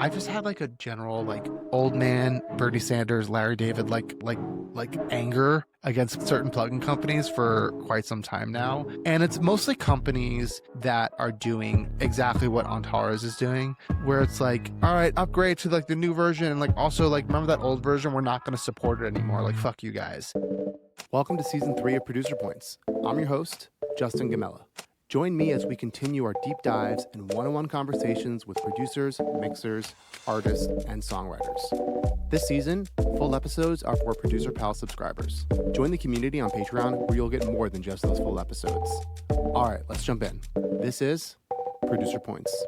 I've just had like a general like old man Bernie Sanders, Larry David like anger against certain plugin companies for quite some time now. And it's mostly companies that are doing exactly what Antares is doing, where it's like, all right, upgrade to like the new version, and like also like remember that old version, we're not going to support it anymore. Like fuck you guys. Welcome to season 3 of Producer Points. I'm your host, Justin Gamella. Join me as we continue our deep dives and one-on-one conversations with producers, mixers, artists, and songwriters. This season, full episodes are for Producer Pal subscribers. Join the community on Patreon where you'll get more than just those full episodes. All right, let's jump in. This is Producer Points.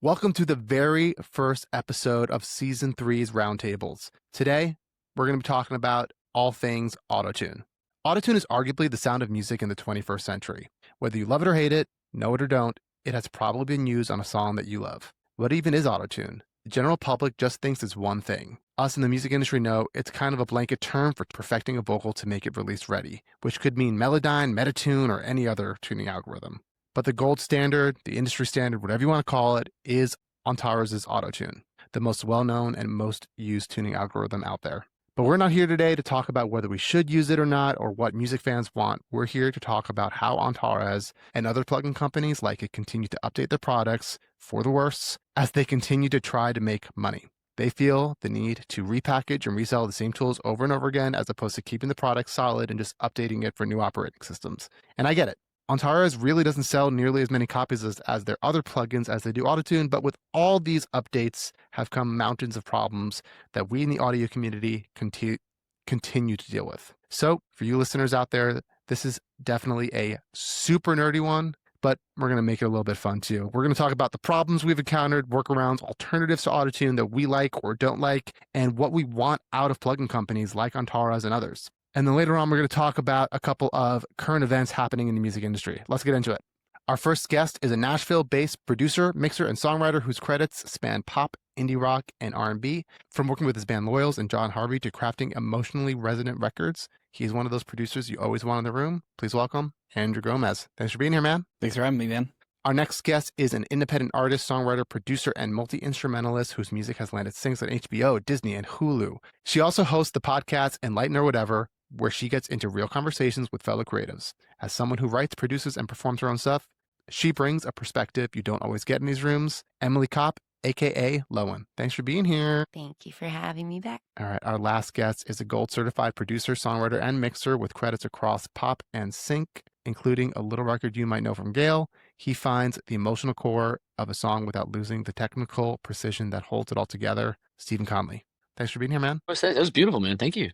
Welcome to the very first episode of Season 3's Roundtables. Today, we're going to be talking about all things autotune. Autotune is arguably the sound of music in the 21st century. Whether you love it or hate it, know it or don't, it has probably been used on a song that you love. What even is autotune? The general public just thinks it's one thing. Us in the music industry know it's kind of a blanket term for perfecting a vocal to make it release ready, which could mean Melodyne, MetaTune, or any other tuning algorithm. But the gold standard, the industry standard, whatever you want to call it, is Antares' autotune, the most well-known and most used tuning algorithm out there. But we're not here today to talk about whether we should use it or not, or what music fans want. We're here to talk about how Antares and other plugin companies like it continue to update their products for the worse as they continue to try to make money. They feel the need to repackage and resell the same tools over and over again, as opposed to keeping the product solid and just updating it for new operating systems. And I get it. Antares really doesn't sell nearly as many copies as their other plugins as they do autotune, but with all these updates have come mountains of problems that we in the audio community continue to deal with. So for you listeners out there, this is definitely a super nerdy one, but we're going to make it a little bit fun too. We're going to talk about the problems we've encountered, workarounds, alternatives to autotune that we like or don't like, and what we want out of plugin companies like Antares and others. And then later on, we're going to talk about a couple of current events happening in the music industry. Let's get into it. Our first guest is a Nashville-based producer, mixer, and songwriter whose credits span pop, indie rock, and R&B. From working with his band Loyals and John Harvey to crafting emotionally resonant records, he's one of those producers you always want in the room. Please welcome Andrew Gomez. Thanks for being here, man. Thanks for having me, man. Our next guest is an independent artist, songwriter, producer, and multi-instrumentalist whose music has landed sings on HBO, Disney, and Hulu. She also hosts the podcast Enlighten or Whatever, where she gets into real conversations with fellow creatives. As someone who writes, produces, and performs her own stuff, she brings a perspective you don't always get in these rooms. Emily Kopp, aka Lowen. Thanks for being here. Thank you for having me back. All right, our last guest is a gold-certified producer, songwriter, and mixer with credits across pop and sync, including a little record you might know from Gale. He finds the emotional core of a song without losing the technical precision that holds it all together. Stephen Conley. Thanks for being here, man. That was beautiful, man. Thank you.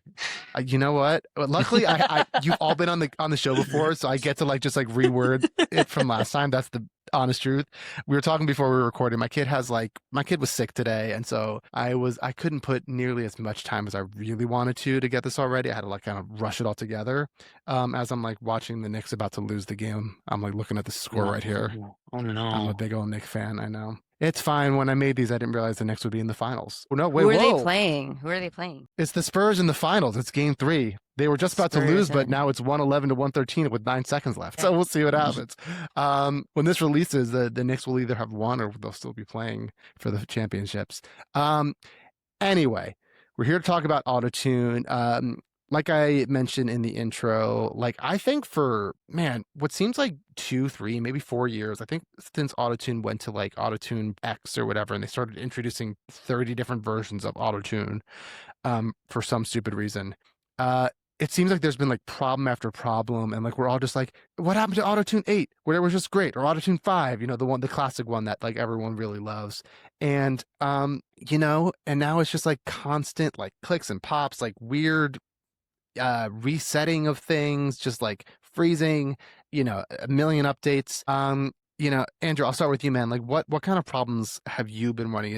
You know what? Luckily, you've all been on the show before, so I get to just reword it from last time. That's the honest truth. We were talking before we were recording. My kid was sick today, and so I couldn't put nearly as much time as I really wanted to get this all ready. I had to kind of rush it all together. As I'm watching the Knicks about to lose the game, I'm looking at the score right here. Oh no! I'm a big old Knicks fan. I know. It's fine. When I made these, I didn't realize the Knicks would be in the finals. Well, no, wait, Who are they playing? Who are they playing? It's the Spurs in the finals. It's game 3. They were just about to lose, but now it's 111 to 113 with 9 seconds left. So we'll see what happens. When this releases, the Knicks will either have won or they'll still be playing for the championships. Anyway, we're here to talk about autotune. Like I mentioned in the intro, I think for, what seems like 2, 3, maybe 4 years, I think since autotune went to autotune X or whatever, and they started introducing 30 different versions of autotune for some stupid reason, it seems like there's been problem after problem, and we're all just what happened to autotune 8 where it was just great, or autotune 5, the classic one that everyone really loves, and and now it's just constant clicks and pops, weird resetting of things, just freezing, a million updates. Andrew, I'll start with you, man. What kind of problems have you been running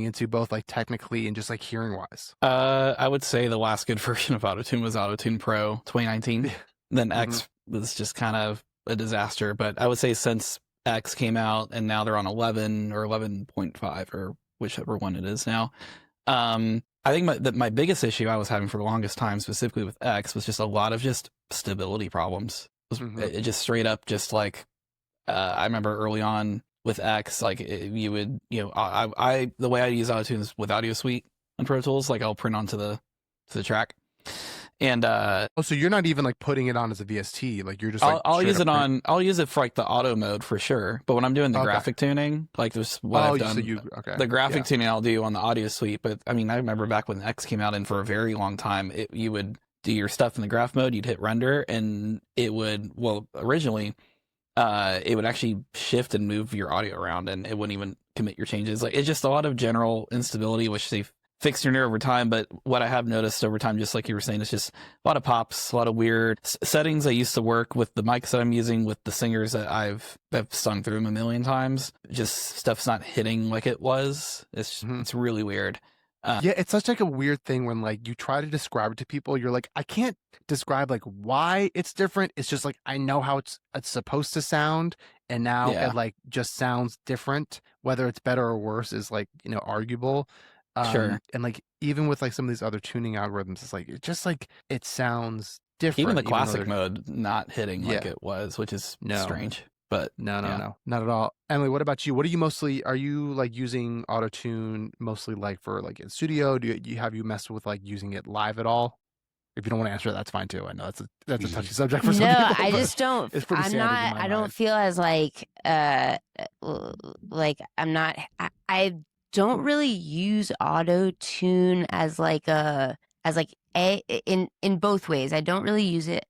into, both technically and just hearing wise? I would say the last good version of autotune was Autotune Pro 2019. Then X was just kind of a disaster, but I would say since X came out and now they're on 11 or 11.5 or whichever one it is now, I think my biggest issue I was having for the longest time, specifically with X, was just a lot of just stability problems. It just straight up I remember early on with X, like you would, I the way I use AutoTune is with Audio Suite on Pro Tools. Like I'll print onto the track, and so you're not even like putting it on as a VST, like you're just I'll use it on. I'll use it for like the auto mode for sure. But when I'm doing the graphic tuning, like there's what I've done. The graphic tuning I'll do on the Audio Suite. But I mean, I remember back when X came out, and for a very long time, you would do your stuff in the graph mode. You'd hit render, and it would. Well, originally, it would actually shift and move your audio around, and it wouldn't even commit your changes. Like it's just a lot of general instability, which they've fixed near over time. But what I have noticed over time, just like you were saying, is just a lot of pops, a lot of weird settings. I used to work with the mics that I'm using with the singers that I've sung through them a million times. Just stuff's not hitting like it was. It's really weird. Yeah, it's such like a weird thing when like you try to describe it to people. You're like, I can't describe like why it's different. It's just like I know how it's supposed to sound, and now it like just sounds different. Whether it's better or worse is like arguable. Sure. And like even with like some of these other tuning algorithms, it's like it sounds different. Even the classic mode not hitting like it was, which is strange. But no, not at all. Emily, what about you? What are you mostly? Are you like using AutoTune mostly like for like in studio? Have you messed with like using it live at all? If you don't want to answer, that's fine too. I know that's a touchy subject for some people. No, I just don't. It's pretty standard in my mind. I don't feel as like I'm not. I don't really use AutoTune as in both ways. I don't really use it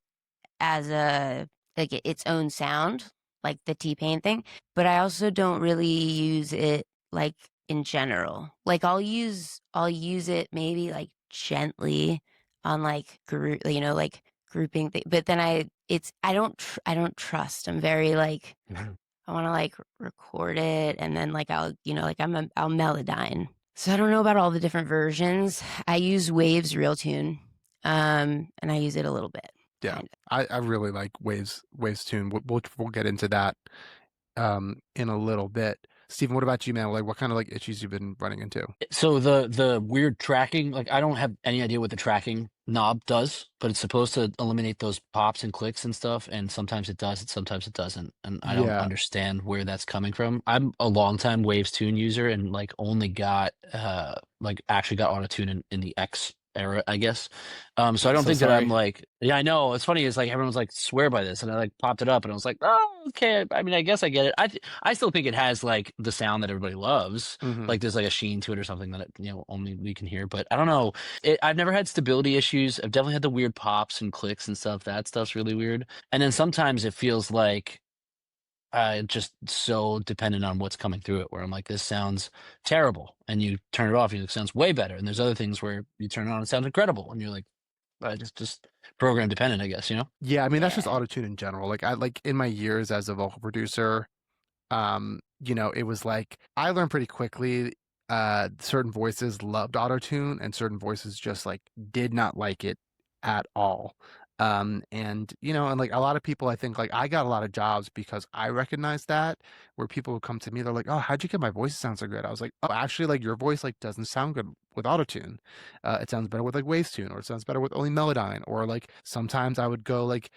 as its own sound, like the T-Pain thing, but I also don't really use it like in general. Like I'll use it maybe like gently on like like grouping thing, but then I don't trust. I'm very like I want to like record it, and then like I'll I'll Melodyne. So I don't know about all the different versions. I use Waves Realtune, and I use it a little bit. Yeah, I really like Waves Tune. We'll get into that in a little bit. Stephen, what about you, man? Like, what kind of like issues you've been running into? So the weird tracking, like I don't have any idea what the tracking knob does, but it's supposed to eliminate those pops and clicks and stuff. And sometimes it does, and sometimes it doesn't. And I don't understand where that's coming from. I'm a longtime Waves Tune user, and like only got actually got AutoTune in the X era, I guess. So I don't think that I'm like, I know it's funny. It's like everyone's like swear by this, and I like popped it up, and I was like, oh, okay. I mean, I guess I get it. I still think it has like the sound that everybody loves. Like there's like a sheen to it or something that only we can hear. But I don't know. I've never had stability issues. I've definitely had the weird pops and clicks and stuff. That stuff's really weird. And then sometimes it feels like just so dependent on what's coming through it, where I'm like, this sounds terrible, and you turn it off, and it sounds way better. And there's other things where you turn it on, it sounds incredible, and you're like, just program dependent, I guess, Yeah, I mean that's just AutoTune in general. Like I like in my years as a vocal producer, it was like I learned pretty quickly. Certain voices loved AutoTune, and certain voices just like did not like it at all. And like a lot of people, I think like I got a lot of jobs because I recognized that, where people would come to me, they're like, oh, how'd you get my voice to sound so good? I was like, oh, actually, like your voice like doesn't sound good with AutoTune. It sounds better with like Waves Tune, or it sounds better with only Melodyne, or like sometimes I would go like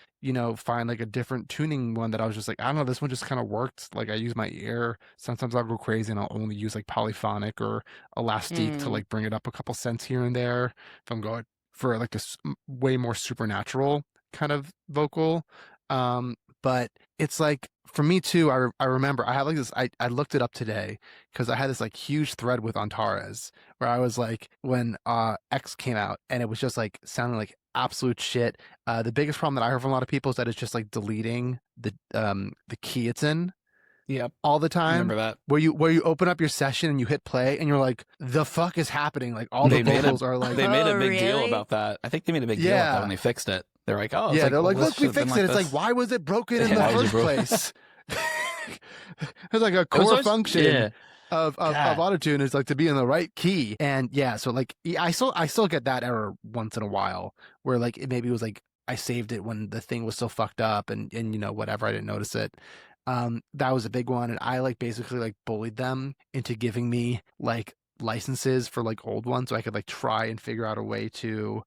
find like a different tuning one that I was just like, I don't know, this one just kind of worked. Like I use my ear. Sometimes I'll go crazy and I'll only use like polyphonic or elastic to like bring it up a couple cents here and there if I'm going for like a way more supernatural kind of vocal. But it's like for me too, I remember I had like this, I looked it up today because I had this like huge thread with Antares where I was like, when X came out, and it was just like sounding like absolute shit. The biggest problem that I heard from a lot of people is that it's just like deleting the key it's in. Yep. All the time. Remember that? Where you open up your session and you hit play and you're like, the fuck is happening? Like all the vocals are like, they made a big deal about that. I think they made a big deal about that when they fixed it. They're like, oh, yeah, they're like, look, we fixed it. It's like, why was it broken in the first place? It's like a core function of AutoTune is like to be in the right key. And yeah, so like I still get that error once in a while where like it maybe was like I saved it when the thing was so fucked up and whatever, I didn't notice it. That was a big one, and I like basically like bullied them into giving me like licenses for like old ones so I could like try and figure out a way to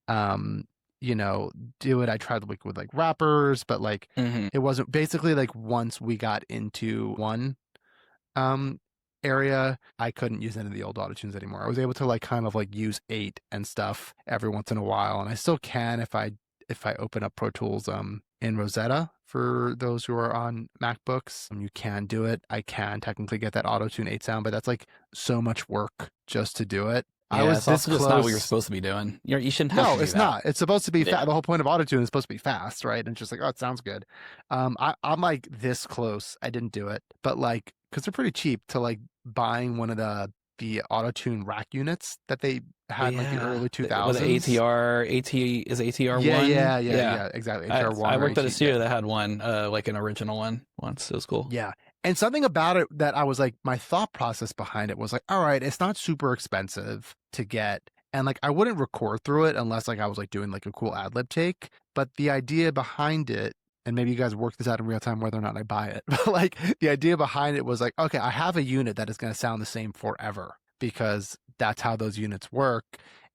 do it. I tried like with like rappers, but like it wasn't basically like once we got into one area, I couldn't use any of the old autotunes anymore. I was able to like kind of like use 8 and stuff every once in a while, and I still can if I open up Pro Tools in Rosetta. For those who are on MacBooks, you can do it. I can technically get that autotune 8 sound, but that's like so much work just to do it. Yeah, I was it's this also close. just not what you're supposed to be doing. You shouldn't have to No, do it's that. not. It's supposed to be Yeah. the whole point of autotune is supposed to be fast, right? And it's just like, oh, it sounds good. I'm like this close. I didn't do it, but like, because they're pretty cheap, to like buying one of the autotune rack units that they had in like the early 2000s. With ATR Yeah, one. yeah, exactly. ATR one. I or worked at a AT studio that had one, like an original one once. It was cool. Yeah. And something about it that I was like, my thought process behind it was like, all right, it's not super expensive to get. And like, I wouldn't record through it unless like I was like doing like a cool ad lib take. But the idea behind it, and maybe you guys work this out in real time whether or not I buy it, but like the idea behind it was like, okay, I have a unit that is going to sound the same forever because that's how those units work.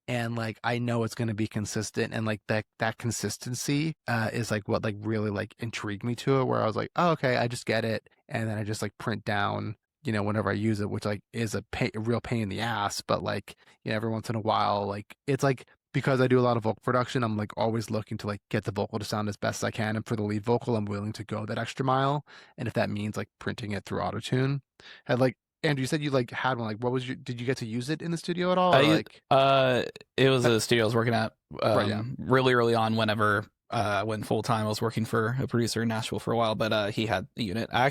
And like, I know it's going to be consistent, and like that consistency is like what like really like intrigued me to it, where I was like, oh, okay, I just get it. And then I just like print down, whenever I use it, which like is a real pain in the ass. But like, every once in a while, like it's like, because I do a lot of vocal production, I'm like always looking to like get the vocal to sound as best as I can. And for the lead vocal, I'm willing to go that extra mile. And if that means like printing it through autotune, and like, Andrew, you said you like had one. Like, what was did you get to use it in the studio at all? Or like, it was a studio I was working at Right, yeah. really early on. Whenever I went full time, I was working for a producer in Nashville for a while. But he had the unit. I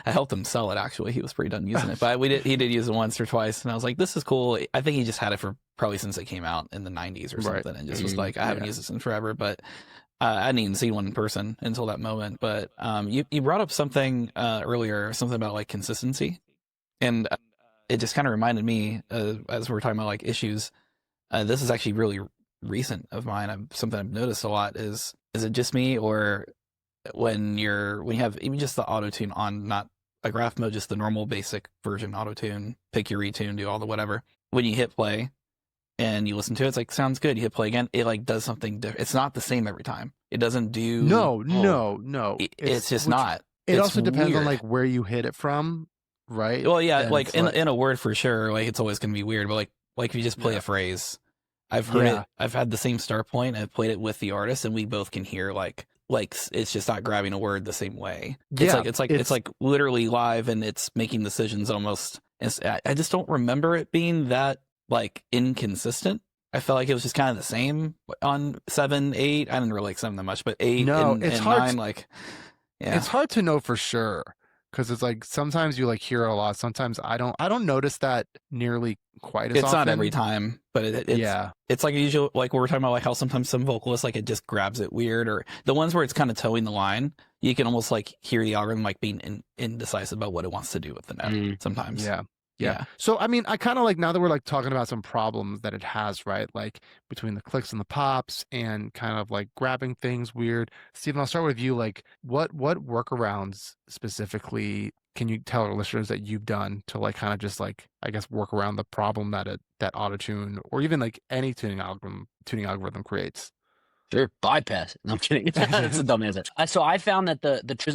helped him sell it. Actually, he was pretty done using it. But he did use it once or twice, and I was like, this is cool. I think he just had it for probably since it came out in the 90s or something, and just was like, I haven't used this in forever. But I hadn't even seen one in person until that moment. But you brought up something earlier, something about like consistency. And it just kind of reminded me, as we're talking about like issues, this is actually really recent of mine. Something I've noticed a lot is it just me, or when you have even just the auto-tune on, not a graph mode, just the normal basic version auto-tune, pick your retune, do all the whatever. When you hit play and you listen to it, it's like, sounds good. You hit play again, it like does something different. It's not the same every time. It doesn't do. No. It's just not. It also It's depends on weird. like where you hit it from. Right. Well, yeah, And like it's in a word for sure, like it's always going to be weird. But like if you just play a phrase, I've heard it. I've had the same start point. I've played it with the artist, and we both can hear like it's just not grabbing a word the same way. Yeah, It's like literally live, and it's making decisions almost. I just don't remember it being that like inconsistent. I felt like it was just kind of the same on 7, 8. I didn't really like 7 that much, but 8 and 9, like, yeah, it's hard to know for sure. Because it's like sometimes you like hear it a lot. Sometimes I don't notice that nearly quite as often. It's not every time, but it's like usual. Like we were talking about, like how sometimes some vocalists like it just grabs it weird, or the ones where it's kind of towing the line. You can almost like hear the algorithm like being indecisive about what it wants to do with the note sometimes. Yeah. So, I mean, I kind of like, now that we're like talking about some problems that it has, right? Like between the clicks and the pops and kind of like grabbing things weird. Stephen, I'll start with you. Like what workarounds specifically can you tell our listeners that you've done to like kind of just like, I guess, work around the problem that that autotune or even like any tuning algorithm creates? Sure, bypass it. No, I'm kidding. That's a dumb answer. So I found that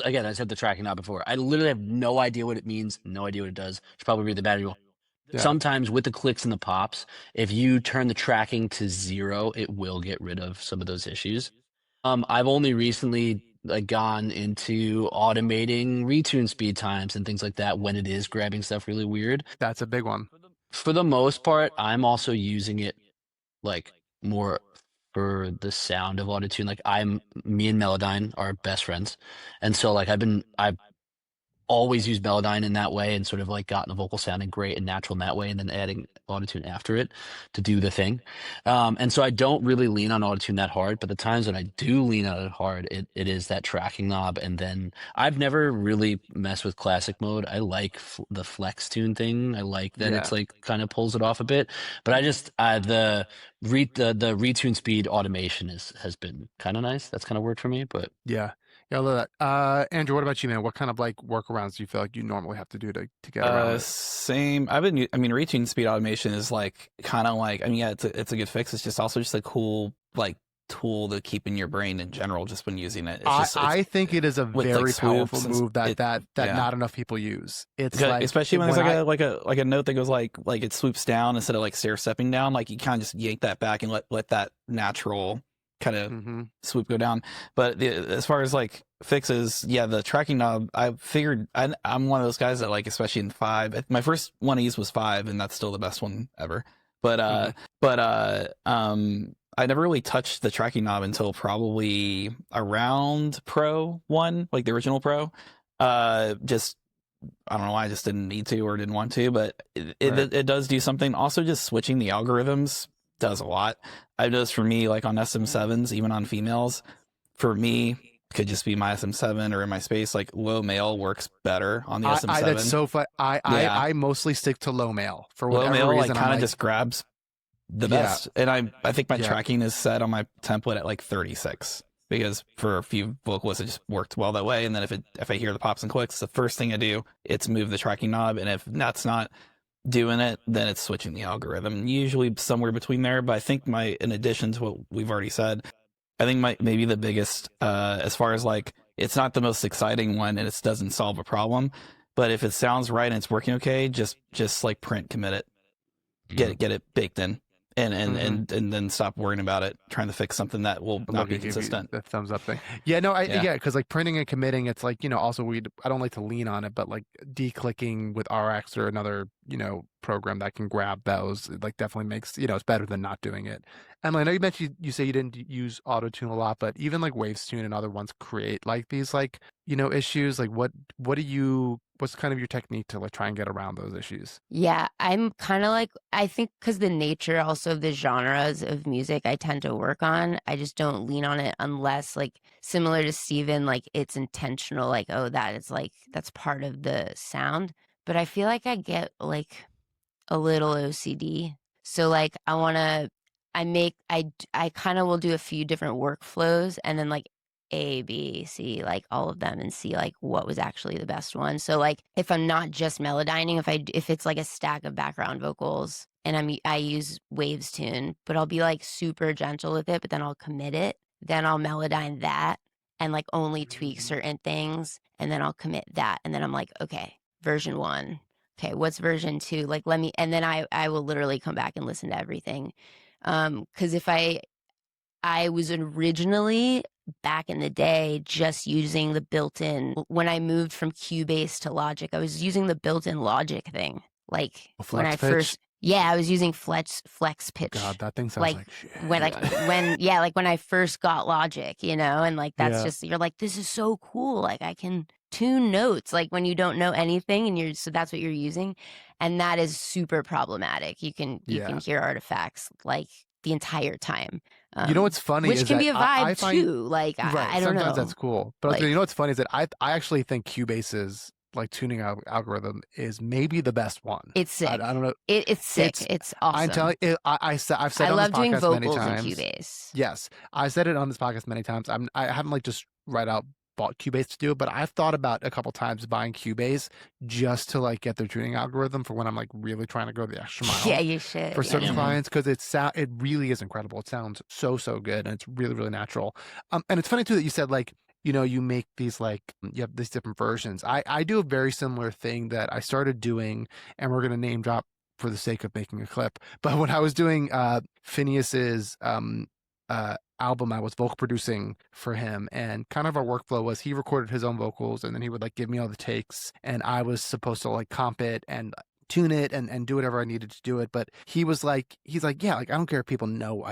again, I said the tracking knob before. I literally have no idea what it means, no idea what it does. Should probably read the manual. Yeah. Sometimes with the clicks and the pops, if you turn the tracking to 0, it will get rid of some of those issues. I've only recently gone into automating retune speed times and things like that when it is grabbing stuff really weird. That's a big one. For the most part, I'm also using it like more for the sound of autotune. Like me and Melodyne are best friends, and so like I've always used Melodyne in that way, and sort of like gotten the vocal sounding great and natural in that way, and then adding autotune after it to do the thing. And so I don't really lean on autotune that hard, but the times when I do lean on it hard, it is that tracking knob. And then I've never really messed with classic mode. I like the flex tune thing. I like that it's like kind of pulls it off a bit, but I just the retune speed automation has been kind of nice. That's kind of worked for me. But yeah, I love that. Andrew, what about you, man? What kind of like workarounds do you feel like you normally have to do to get around it? Same. retune speed automation is like kind of like, I mean, yeah, it's a good fix. It's just also just a cool like tool to keep in your brain in general, just when using it. I think it is a with, very like, powerful swoops move that yeah. not enough people use. It's especially when there's I, like a note that goes like it swoops down instead of like stair stepping down. Like you kind of just yank that back and let that natural kind of swoop go down. But as far as like fixes, yeah, the tracking knob, I figured I'm one of those guys that, like, especially in 5, my first one I used was 5, and that's still the best one ever. But I never really touched the tracking knob until probably around Pro 1, like the original Pro. Just, I don't know why, I just didn't need to or didn't want to, but it does do something. Also, just switching the algorithms does a lot. I've noticed for me, like on SM7s, even on females, for me, could just be my SM7 or in my space, like low male works better on the SM7. That's so fun. I mostly stick to low male for whatever low male, reason. Like, kind of just grabs the best. And I think my tracking is set on my template at like 36, because for a few vocalists it just worked well that way. And then if I hear the pops and clicks, the first thing I do, it's move the tracking knob, and if that's not doing it, then it's switching the algorithm, usually somewhere between there. But I think in addition to what we've already said, I think maybe the biggest, as far as like, it's not the most exciting one and it doesn't solve a problem, but if it sounds right and it's working okay, just like print commit it, get it baked in, and then stop worrying about it, trying to fix something that will not be consistent. The thumbs up thing. Yeah, no, because like printing and committing, it's like, also I don't like to lean on it, but like declicking with RX or another, program that can grab those, like definitely makes, it's better than not doing it. And I know you mentioned, you say you didn't use auto-tune a lot, but even like WavesTune and other ones create like these like, issues. Like what's kind of your technique to like try and get around those issues? Yeah, I'm kind of like, I think because the nature also of the genres of music I tend to work on, I just don't lean on it unless, like, similar to Stephen, like it's intentional, like, oh, that's part of the sound. But I feel like I get like a little OCD. So like I kind of will do a few different workflows and then like A, B, C, like all of them, and see like what was actually the best one. So like if I'm not just melodyning, if it's like a stack of background vocals and I use WavesTune, but I'll be like super gentle with it, but then I'll commit it. Then I'll melodyne that and like only tweak certain things, and then I'll commit that. And then I'm like, okay, version 1. Okay, what's version 2? Like, and then I will literally come back and listen to everything. Because if I was originally back in the day just using the built-in, when I moved from Cubase to Logic, I was using the built-in Logic thing. Like when I first, I was using flex pitch. God, that thing sounds like shit. When I first got Logic, and like that's just, you're like, this is so cool. Like I can tune notes, like when you don't know anything and so that's what you're using, and that is super problematic. You can hear artifacts like the entire time. What's funny, which is can that be a vibe too. Like right, I don't know. Sometimes that's cool, but like, what's funny is that I actually think Cubase's like tuning algorithm is maybe the best one. It's sick. I don't know. It's sick. It's awesome. I'm telling you, I've said I on love this doing podcast vocals many in times. Cubase. Yes, I said it on this podcast many times. I haven't like just bought Cubase to do it, but I've thought about a couple times buying Cubase just to like get their tuning algorithm for when I'm like really trying to go the extra mile. Yeah, you should. For certain clients, because it really is incredible. It sounds so good, and it's really, really natural. And it's funny too that you said like, you make these like, you have these different versions. I do a very similar thing that I started doing, and we're gonna name drop for the sake of making a clip. But when I was doing Finneas's album, I was vocal producing for him, and kind of our workflow was he recorded his own vocals, and then he would like give me all the takes, and I was supposed to like comp it and tune it and do whatever I needed to do it. But he's like, yeah, like I don't care if people know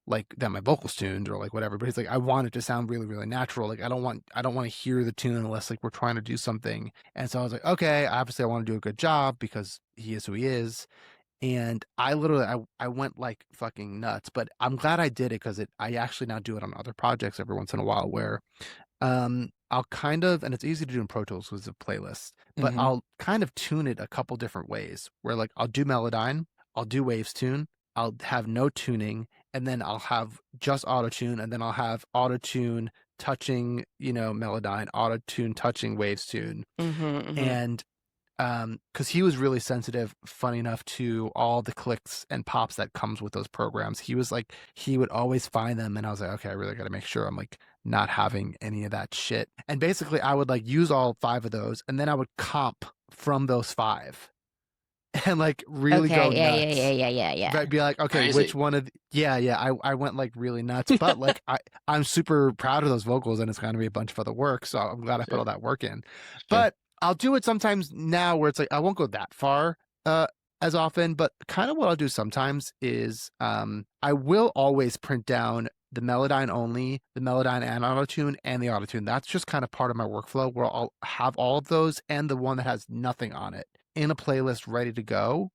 like that my vocals tuned or like whatever, but he's like, I want it to sound really, really natural. Like I don't want to hear the tune unless like we're trying to do something. And so I was like, okay, obviously I want to do a good job because he is who he is. And I literally, I went like fucking nuts, but I'm glad I did it because I actually now do it on other projects every once in a while where I'll kind of, and it's easy to do in Pro Tools with a playlist, but I'll kind of tune it a couple different ways where like I'll do Melodyne, I'll do WavesTune, I'll have no tuning, and then I'll have just auto-tune, and then I'll have auto-tune touching, Melodyne, auto-tune touching WavesTune. And because he was really sensitive, funny enough, to all the clicks and pops that comes with those programs. He was like, he would always find them, and I was like, okay, I really got to make sure I'm like not having any of that shit. And basically, I would like use all 5 of those, and then I would comp from those 5. And like really go nuts. Yeah. Right, be like, okay, Crazy. which one of I went like really nuts, but like I'm super proud of those vocals, and it's going to be a bunch of other work, so I'm glad I put all that work in. But I'll do it sometimes now where it's like I won't go that far as often, but kind of what I'll do sometimes is I will always print down the Melodyne only, the Melodyne and AutoTune, and the AutoTune. That's just kind of part of my workflow where I'll have all of those and the one that has nothing on it in a playlist ready to go.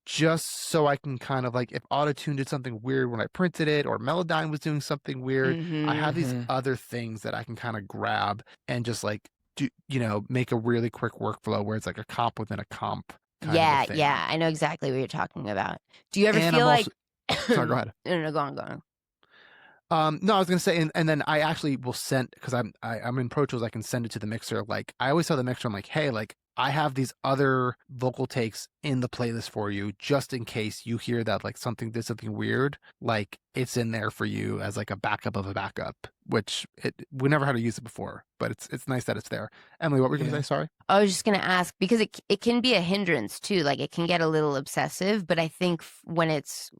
Just so I can kind of like, if AutoTune did something weird when I printed it, or Melodyne was doing something weird, I have these other things that I can kind of grab and just like do, make a really quick workflow where it's like a comp within a comp. Yeah, I know exactly what you're talking about. Do you ever feel like? Sorry, go ahead. No, go on. No, I was gonna say, and then I actually will send, because I'm in Pro Tools, I can send it to the mixer. Like I always tell the mixer, I'm like, hey, like I have these other vocal takes in the playlist for you, just in case you hear that like something did something weird. Like it's in there for you as like a backup of a backup, which we never had to use it before, but it's nice that it's there. Emily, what were you gonna say? Sorry. I was just gonna ask, because it can be a hindrance too. Like it can get a little obsessive, but I think when it's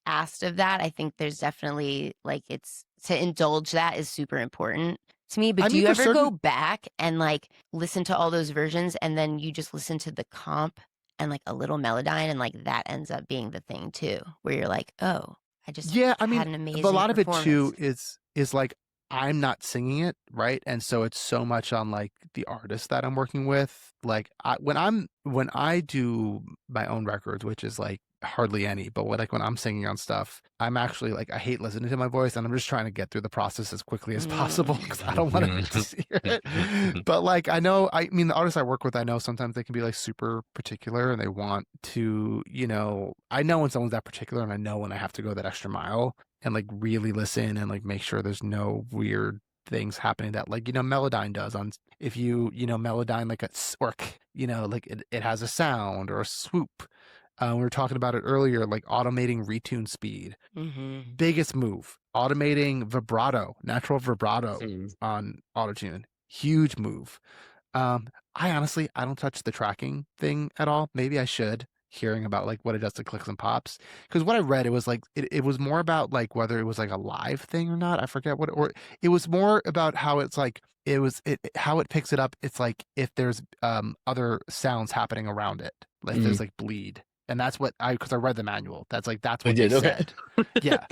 asked of that, I think there's definitely like it's to indulge that is super important to me. But do you ever go back and like listen to all those versions and then you just listen to the comp and like a little Melodyne, and like that ends up being the thing too, where you're like, oh, I just had an amazing but a lot of it too performance. is like I'm not singing it, right? And so it's so much on like the artist that I'm working with. Like when I do my own records, which is like hardly any, but when I'm singing on stuff, I'm actually like, I hate listening to my voice, and I'm just trying to get through the process as quickly as possible because I don't want to hear it. But like I mean the artists I work with, I know sometimes they can be like super particular and they want to, I know when someone's that particular, and I know when I have to go that extra mile and like really listen and like make sure there's no weird things happening that like Melodyne does on, if Melodyne like like it has a sound or a swoop. We were talking about it earlier, like automating retune speed. Biggest move, automating vibrato, natural vibrato on AutoTune. Huge move. I honestly don't touch the tracking thing at all. Maybe I should, hearing about like what it does to clicks and pops, because what I read, it was like it was more about like whether it was like a live thing or not. I forget what, or it was more about how it's like how it picks it up. It's like if there's other sounds happening around it, like there's like bleed. And that's what because I read the manual. That's what they said. Yeah.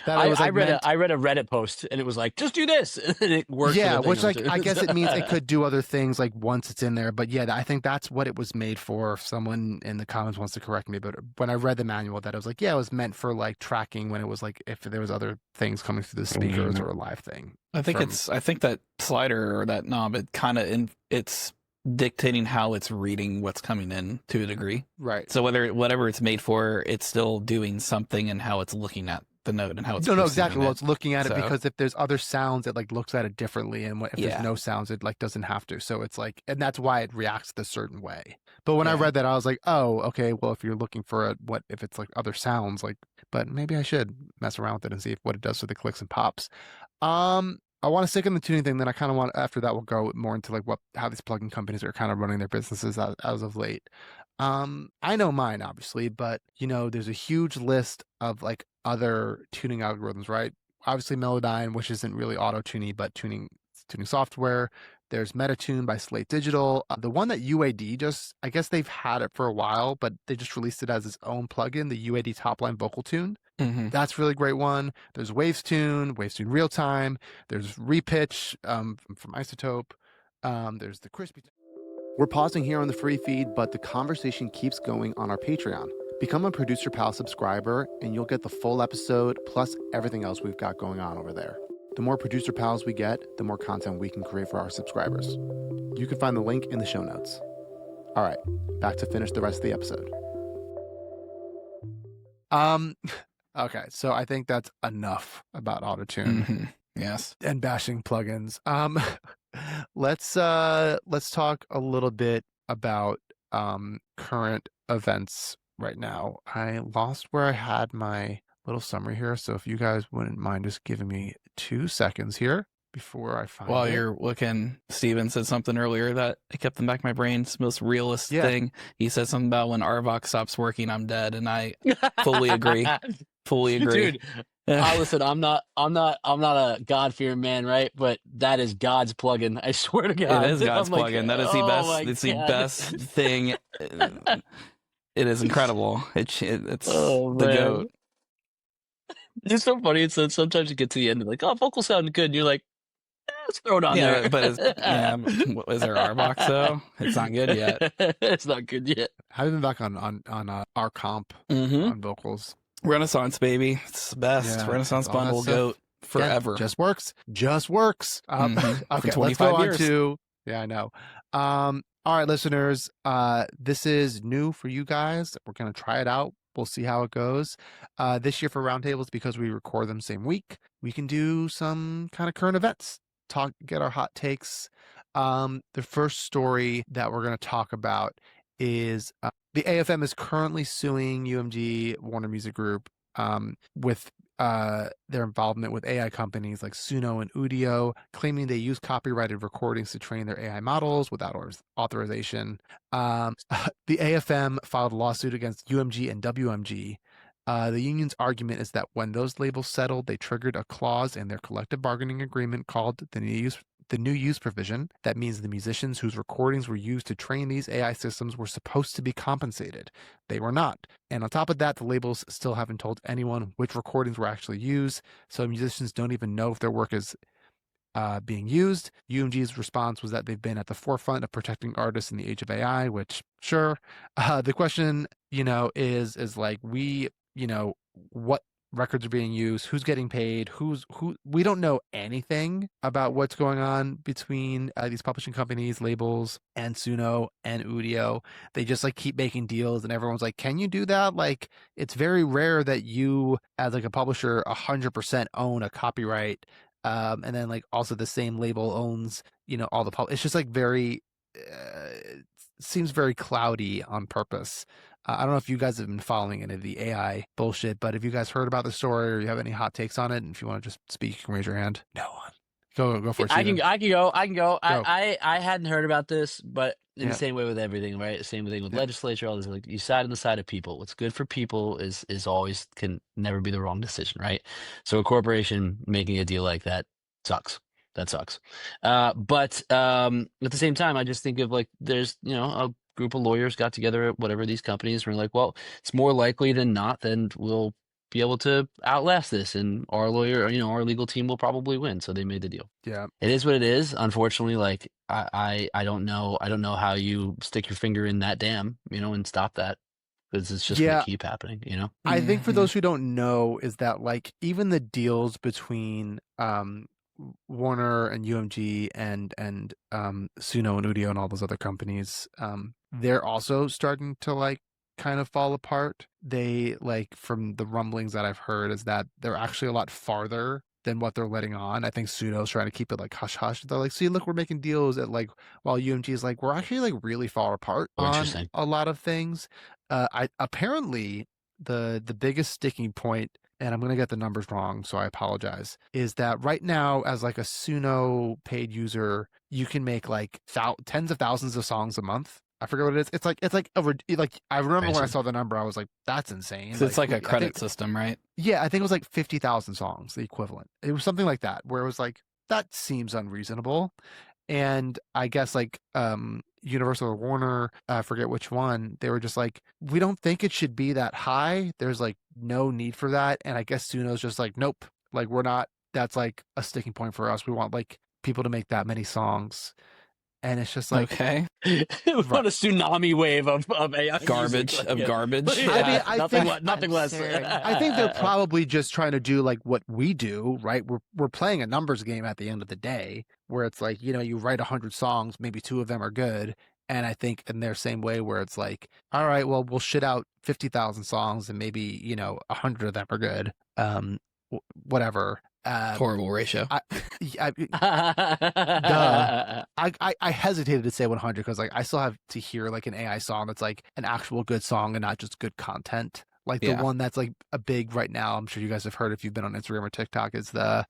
I read a Reddit post, and it was like, just do this. And it works. Yeah, which like I guess it means it could do other things like once it's in there. But yeah, I think that's what it was made for. If someone in the comments wants to correct me, but when I read the manual, that it was like, yeah, it was meant for like tracking when it was like if there was other things coming through the speakers or a live thing. I think that slider or that knob, it's dictating how it's reading what's coming in to a degree. Right. So whatever it's made for, it's still doing something, and how it's looking at the note and how it's no exactly. Well, it's looking at it So- because if there's other sounds, it like looks at it differently, and if Yeah. there's no sounds, it like doesn't have to. So it's like, and that's why it reacts a certain way. But when I Yeah. read that, I was like, oh, okay. Well, if you're looking for what if it's like other sounds, like, but maybe I should mess around with it and see what it does to the clicks and pops. I want to stick in the tuning thing. Then I kind of want, after that, we'll go more into like how these plugin companies are kind of running their businesses as of late. I know mine, obviously, but there's a huge list of like other tuning algorithms, right? Obviously Melodyne, which isn't really auto-tuning, but tuning software. There's MetaTune by Slate Digital. The one that UAD I guess they've had it for a while, but they just released it as its own plugin, the UAD Topline Vocal Tune. That's a really great one. There's Wavestune Real Time. There's Repitch from Isotope. There's the Crispy. We're pausing here on the free feed, but the conversation keeps going on our Patreon. Become a Producer Pal subscriber, and you'll get the full episode plus everything else we've got going on over there. The more Producer Pals we get, the more content we can create for our subscribers. You can find the link in the show notes. All right, back to finish the rest of the episode. Okay, so I think that's enough about AutoTune Yes. and bashing plugins. Let's talk a little bit about current events right now. I lost where I had my little summary here, so if you guys wouldn't mind just giving me 2 seconds here before I find While it. you're looking, Steven said something earlier that it kept in the back of my brain. It's the most realist thing. He said something about when Arvox stops working, I'm dead, and I fully agree. Fully agree. Dude, listen, I'm not a God-fearing man, right? But that is God's plugin. I swear to God. It is God's I'm like, plugin. That is the oh best. my It's the God. best thing. It is incredible. It's Oh, the man. goat. It's so funny. It's sometimes you get to the end and like, oh, vocal sound good. And you're like, let's throw it on there. But is there Arvox though? It's not good yet. It's not good yet. I haven't been back on our comp Mm-hmm. on vocals. Renaissance, baby. It's the best. Yeah, Renaissance all that bundle stuff. goat forever. Yeah, just works. Mhm. Okay, For let's 25 go on years. to. Yeah, I know. All right, listeners. This is new for you guys. We're gonna try it out. We'll see how it goes. This year for roundtables, because we record them same week, we can do some kind of current events. Get our hot takes. The first story that we're gonna talk about is the AFM is currently suing UMG Warner Music Group with their involvement with AI companies like Suno and Udio, claiming they use copyrighted recordings to train their AI models without authorization. The AFM filed a lawsuit against UMG and WMG. The union's argument is that when those labels settled, they triggered a clause in their collective bargaining agreement called the new use provision. That means the musicians whose recordings were used to train these AI systems were supposed to be compensated. They were not. And on top of that, the labels still haven't told anyone which recordings were actually used, so musicians don't even know if their work is being used. UMG's response was that they've been at the forefront of protecting artists in the age of AI, which, sure. The question, is like, what records are being used, who's getting paid, who. We don't know anything about what's going on between these publishing companies, labels, and Suno and Udio. They just like keep making deals, and everyone's like, can you do that? Like, it's very rare that you as like a publisher 100% own a copyright, and then like also the same label owns all the it's just like very seems very cloudy on purpose. I don't know if you guys have been following any of the AI bullshit, but if you guys heard about the story or you have any hot takes on it, and if you want to just speak, you can raise your hand. No one. Go for it. I can go. Go. I hadn't heard about this, but in Yeah. the same way with everything, right? Same thing with legislature, all this. Like, you side on the side of people. What's good for people is always can never be the wrong decision, right? So a corporation making a deal like that sucks. That sucks. But at the same time, I just think of like there's a group of lawyers got together at whatever these companies were like, well, it's more likely than not, then we'll be able to outlast this, and our lawyer, our legal team will probably win. So they made the deal. Yeah. It is what it is. Unfortunately, like I don't know how you stick your finger in that dam, and stop that, because it's just gonna keep happening. I think for those who don't know, is that like even the deals between Warner and UMG and Suno and Udio and all those other companies, they're also starting to like kind of fall apart. They like, from the rumblings that I've heard, is that they're actually a lot farther than what they're letting on. I think Suno's trying to keep it like hush hush. They're like, see, look, we're making deals at like, while UMG is like, we're actually like really far apart on a lot of things. Apparently the biggest sticking point, and I'm going to get the numbers wrong, so I apologize, is that right now, as like a Suno paid user, you can make like tens of thousands of songs a month. I forget what it is. It's like I remember when I saw the number, I was like, that's insane. So it's like a credit system, right? Yeah, I think it was like 50,000 songs, the equivalent. It was something like that, where it was like, that seems unreasonable. And I guess like Universal or Warner, I forget which one, they were just like, we don't think it should be that high. There's like no need for that. And I guess Suno's just like, nope, like we're not, that's like a sticking point for us. We want like people to make that many songs. And it's just like, okay, what a tsunami wave of AI garbage music. of garbage. Yeah, I mean, nothing less. I think they're probably just trying to do like what we do, right? We're playing a numbers game at the end of the day, where it's like, you write 100 songs, maybe 2 of them are good. And I think in their same way, where it's like, all right, well, we'll shit out 50,000 songs and maybe 100 of them are good. Whatever. Horrible ratio. I hesitated to say 100 because like I still have to hear like an AI song that's like an actual good song and not just good content. Like the one that's like a big right now, I'm sure you guys have heard if you've been on Instagram or TikTok, is the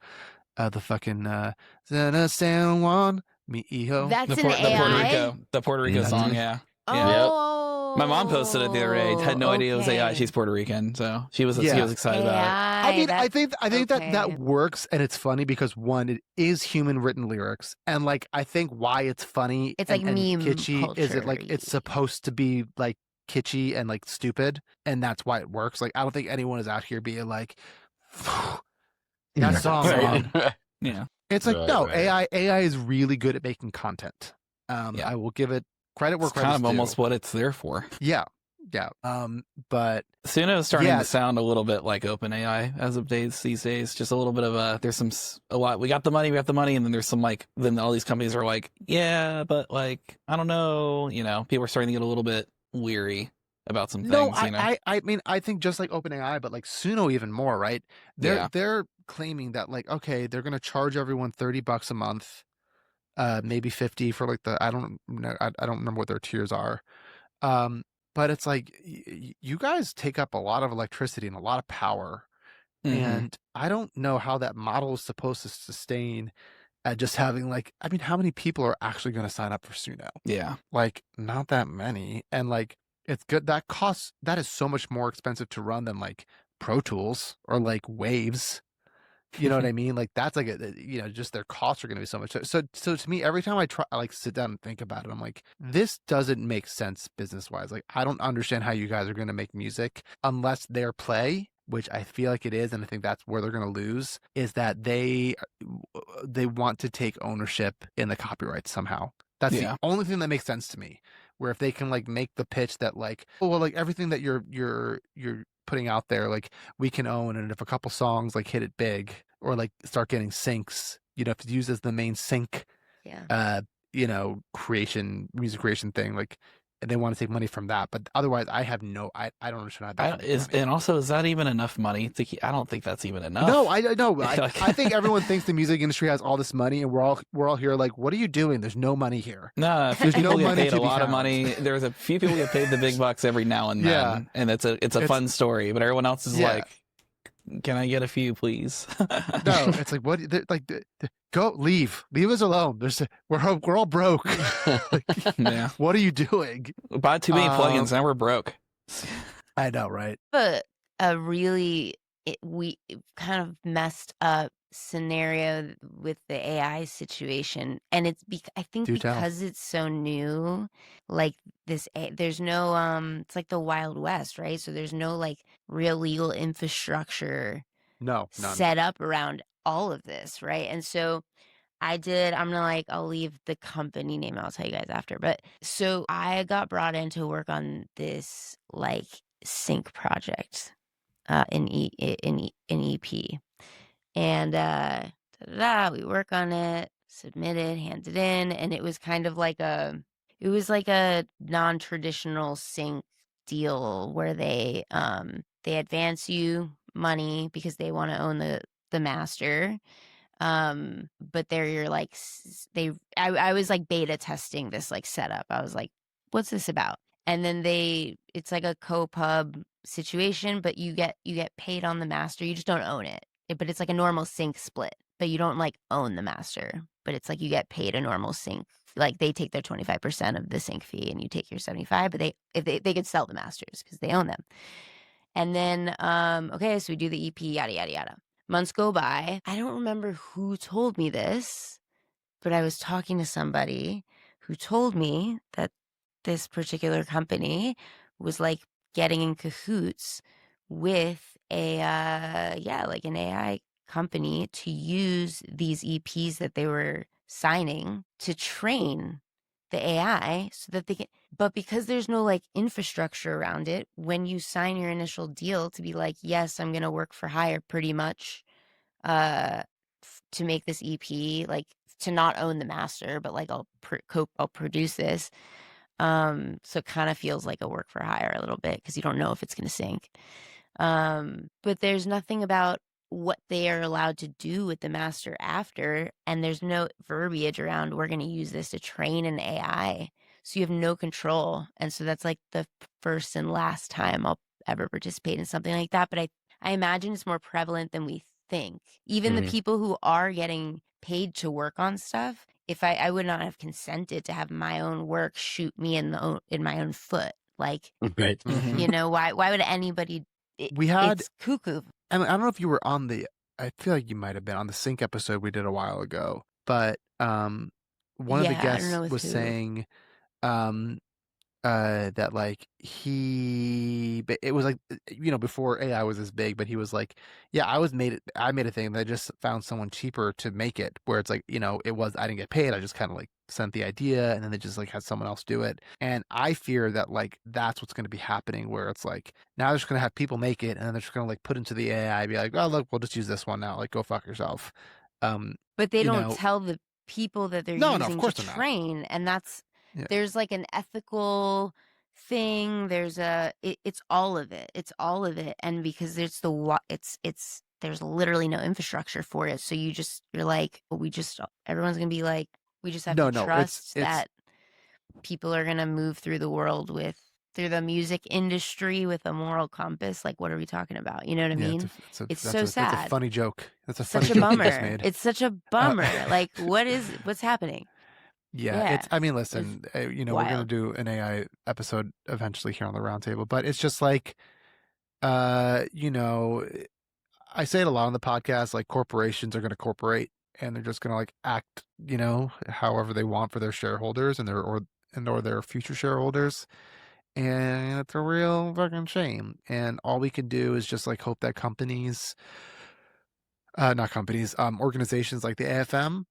fucking San Juan mi hijo. That's an AI? The Puerto Rico song, yeah. Oh, my mom posted it the other day. Had no idea it was AI. She's Puerto Rican, so she was excited about it. I mean, I think that works, and it's funny because one, it is human written lyrics, and like I think why it's funny, it's and, like meme kitschy, culture. is it like it's supposed to be like kitschy and like stupid, and that's why it works. Like I don't think anyone is out here being like that song. Yeah, it's like no, AI is really good at making content. I will give it credit where credit's kind of due. almost what it's there for. Yeah. But Suno is starting to sound a little bit like OpenAI as of these days. Just a little bit of there's a lot. We got the money, and then there's some like, then all these companies are like, yeah, but like, I don't know, people are starting to get a little bit weary about some things. No, I mean, I think just like OpenAI, but like Suno even more, right? They're claiming that like, okay, they're going to charge everyone $30 a month, maybe 50 for like I don't know. I don't remember what their tiers are. But it's like you guys take up a lot of electricity and a lot of power, and I don't know how that model is supposed to sustain at just having like, I mean, how many people are actually going to sign up for Suno? Yeah, like not that many, and like it's good that is so much more expensive to run than like Pro Tools or like Waves. You know what I mean? Like that's like just their costs are going to be so much. So to me, every time I try, I like sit down and think about it, I'm like, this doesn't make sense business wise. Like I don't understand how you guys are going to make music unless their play, which I feel like it is, and I think that's where they're going to lose, is that they want to take ownership in the copyright somehow. That's the only thing that makes sense to me. Where if they can like make the pitch that like, oh well, like everything that you're putting out there, like we can own, and if a couple songs like hit it big or like start getting syncs, if it's used as the main sync, music creation thing, like, and they want to take money from that, but otherwise I have I don't understand how that and also, is that even enough money to keep? I don't think that's even enough. No, I know. I think everyone thinks the music industry has all this money, and we're all here like, what are you doing? There's no money here. No, there's people get paid a lot of money. There's a few people get paid the big bucks every now and then, and it's a fun story. But everyone else is like, can I get a few, please? No, it's like, what? Like, go leave us alone. We're all broke. What are you doing? We bought too many plugins, now we're broke. I know, right? But we kind of messed up scenario with the AI situation, and it's I think because it's so new, like there's no it's like the Wild West, right? So there's no like real legal infrastructure set up around all of this, right? And so I'll leave the company name, I'll tell you guys after, but so I got brought in to work on this like sync project in EP. And we work on it, submit it, hand it in, and it was kind of like a non-traditional sync deal where they advance you money because they want to own the master. But you're like I was like beta testing this like setup. I was like, what's this about? And then it's like a co-pub situation, but you get paid on the master. You just don't own it. But it's like a normal sync split, but you don't like own the master, but it's like you get paid a normal sync. Like they take their 25% of the sync fee and you take your 75, but they could sell the masters because they own them. And then, so we do the EP, yada, yada, yada. Months go by. I don't remember who told me this, but I was talking to somebody who told me that this particular company was like getting in cahoots with like an AI company to use these EPs that they were signing to train the AI so that they can, but because there's no like infrastructure around it, when you sign your initial deal to be like, yes, I'm going to work for hire pretty much to make this EP, like to not own the master, but like I'll produce this. So it kind of feels like a work for hire a little bit because you don't know if it's going to sync. But there's nothing about what they are allowed to do with the master after, and there's no verbiage around we're going to use this to train an AI. So you have no control. And so that's like the first and last time I'll ever participate in something like that. But I imagine it's more prevalent than we think. Even the people who are getting paid to work on stuff, if I would not have consented to have my own work shoot me in my own foot. Like, Right. you know, why would anybody? It's cuckoo. I don't know if you were on I feel like you might have been on the Sync episode we did a while ago, but one of the guests was saying that like it was like, you know, before AI was as big, but he was like, yeah, I made a thing and I just found someone cheaper to make it, where it's like, you know, I didn't get paid, I just kind of like sent the idea and then they just like had someone else do it. And I fear that like that's what's going to be happening, where it's like now they're just going to have people make it and then they're just going to like put into the AI, be like, oh look, we'll just use this one now, like go fuck yourself. But they don't tell the people that they're using to train, and that's there's like an ethical thing. There's it's all of it. It's all of it, and because there's there's literally no infrastructure for it. So you're like, everyone's gonna be like, we just have to trust that people are gonna move through the world through the music industry with a moral compass. Like, what are we talking about? You know what I mean? It's so sad. That's a funny joke. That's such a bummer. It's such a bummer. Like, what's happening? Yeah. I mean, listen, you know, we're going to do an AI episode eventually here on the roundtable, but it's just like, you know, I say it a lot on the podcast, like corporations are going to corporate and they're just going to like act, you know, however they want for their shareholders and their future shareholders. And it's a real fucking shame. And all we can do is just like hope that organizations like the AFM,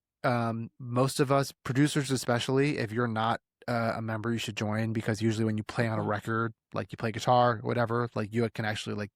most of us producers, especially if you're not a member, you should join, because usually when you play on a record, like you play guitar or whatever, like you can actually like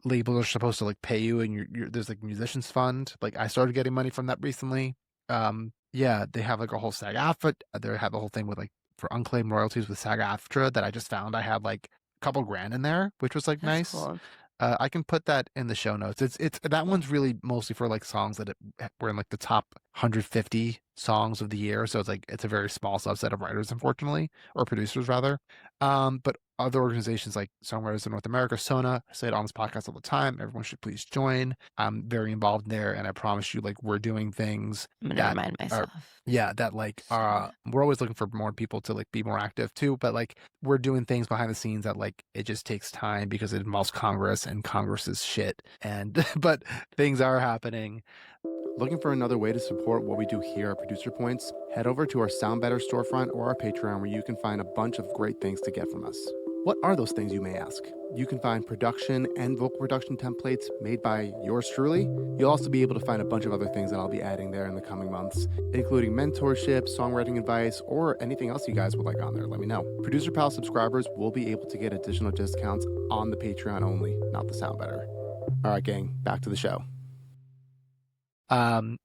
labels are supposed to like pay you, and there's like musicians fund. Like I started getting money from that recently. Yeah, they have like a whole SAG-AFTRA. They have a whole thing with like for unclaimed royalties with SAG-AFTRA that I just found I had like a couple grand in there, which was like That's nice. Cool. I can put that in the show notes. It's that one's really mostly for like songs that were in like the top 150 songs of the year. So it's a very small subset of writers, unfortunately, or producers rather. But other organizations like Songwriters of North America, SONA, I say it on this podcast all the time. Everyone should please join. I'm very involved there, and I promise you, like, we're doing things. I'm gonna remind myself. That like we're always looking for more people to like be more active too, but like we're doing things behind the scenes that like it just takes time because it involves Congress, and Congress is shit. And but things are happening. Looking for another way to support what we do here at Producer Points? Head over to our Sound Better storefront or our Patreon, where you can find a bunch of great things to get from us. What are those things, you may ask? You can find production and vocal production templates made by yours truly. You'll also be able to find a bunch of other things that I'll be adding there in the coming months, including mentorship, songwriting advice, or anything else you guys would like on there. Let me know. Producer Pal subscribers will be able to get additional discounts on the Patreon only, not the Sound Better. All right, gang, back to the show.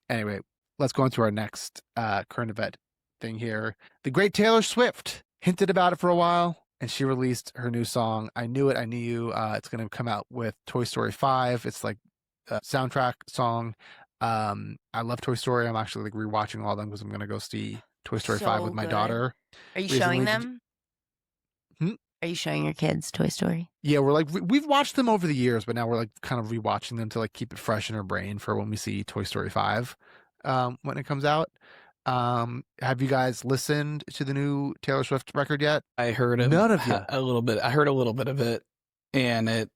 Anyway, let's go into our next current event thing here. The great Taylor Swift hinted about it for a while, and she released her new song, I Knew It, I Knew You. It's going to come out with Toy Story 5. It's like a soundtrack song. I love Toy Story. I'm actually like rewatching all of them because I'm going to go see Toy Story 5 with my daughter. Are you showing them? Are you showing your kids Toy Story? Yeah, we're like, we've watched them over the years, but now we're like kind of rewatching them to like keep it fresh in our brain for when we see Toy Story 5 when it comes out. Have you guys listened to the new Taylor Swift record yet? I heard a little bit. I heard a little bit of it, and it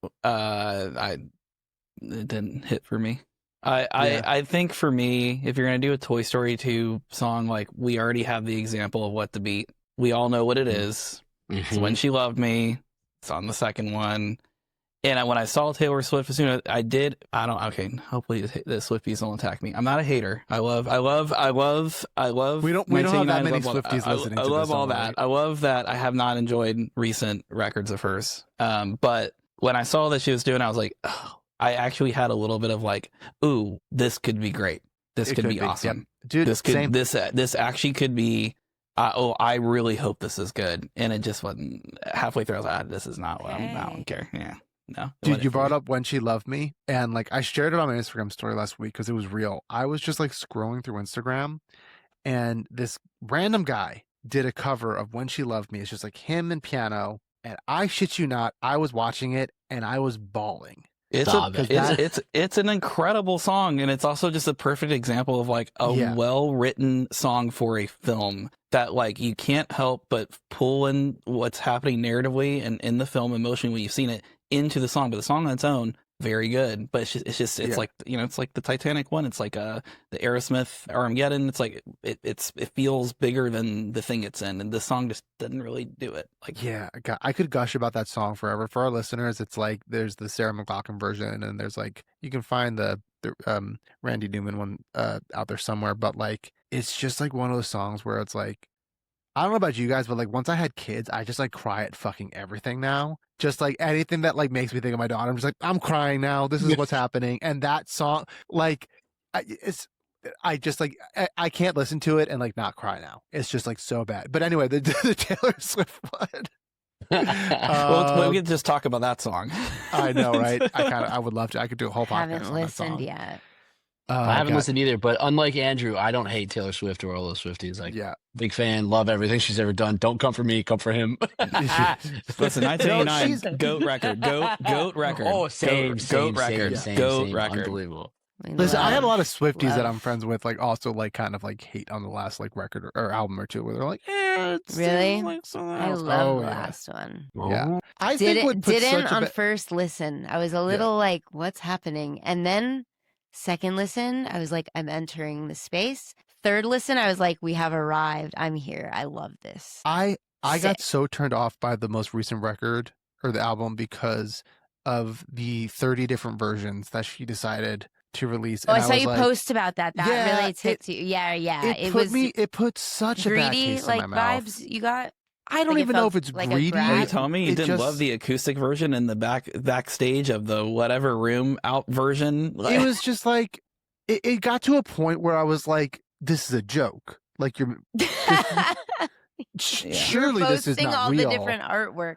didn't hit for me. I think for me, if you're gonna do a Toy Story 2 song, like we already have the example of what the beat. We all know what it is. It's When She Loved Me. It's on the second one. And when I saw Taylor Swift, as soon as I did, hopefully the Swifties don't attack me. I'm not a hater. I love. We don't have that many Swifties listening to this. I love all that. I love that. I have not enjoyed recent records of hers. But when I saw that she was doing it, I was like, oh, I actually had a little bit of like, ooh, this could be great. This could be awesome. Yep. Dude, this actually could be. I really hope this is good. And it just wasn't. Halfway through, I was like, this is not what I don't care. Yeah. No, Dude, you brought up When She Loved Me, and like I shared it on my Instagram story last week because it was real. I was just like scrolling through Instagram, and this random guy did a cover of When She Loved Me. It's just like him and piano, and I shit you not, I was watching it and I was bawling. It's an incredible song, and it's also just a perfect example of like a well-written song for a film that like you can't help but pull in what's happening narratively and in the film emotionally when you've seen it into the song. But the song on its own, very good. But it's like, you know, it's like the Titanic one. It's like the Aerosmith Armageddon. It's like it feels bigger than the thing it's in, and the song just doesn't really do it. Like, yeah, I could gush about that song forever. For our listeners, it's like there's the Sarah McLachlan version, and there's like you can find the Randy Newman one out there somewhere. But like it's just like one of those songs where it's like, I don't know about you guys, but like once I had kids, I just like cry at fucking everything now. Just like anything that like makes me think of my daughter, I'm just like, I'm crying now. This is what's happening. And that song, like, I just like I can't listen to it and like not cry now. It's just like so bad. But anyway, the Taylor Swift one. Well, we could just talk about that song. I know, right? I would love to. I could do a whole podcast. Haven't listened yet. I haven't listened either, but unlike Andrew, I don't hate Taylor Swift or all those Swifties. Like, big fan, love everything she's ever done. Don't come for me, come for him. Listen, 1989, GOAT record, GOAT record. Oh, same record, unbelievable. Listen, I have a lot of Swifties that I'm friends with, like also like kind of like hate on the last like record or album or two, where they're like, it's really? like I love the last one. Yeah, I didn't on first listen. I was a little like, what's happening? And then second listen, I was like, I'm entering the space. Third listen, I was like, we have arrived. I'm here. I love this. I got so turned off by the most recent record or the album because of the 30 different versions that she decided to release. Oh, I saw you post about that. That really ticked you. Yeah. It put such greedy, a bad taste like in my mouth. vibes you got. I don't even know if it's like greedy. Are you telling me you didn't love the acoustic version and the backstage of the whatever room out version? It was just like it got to a point where I was like, "This is a joke." Like surely this is not all real. The different artwork,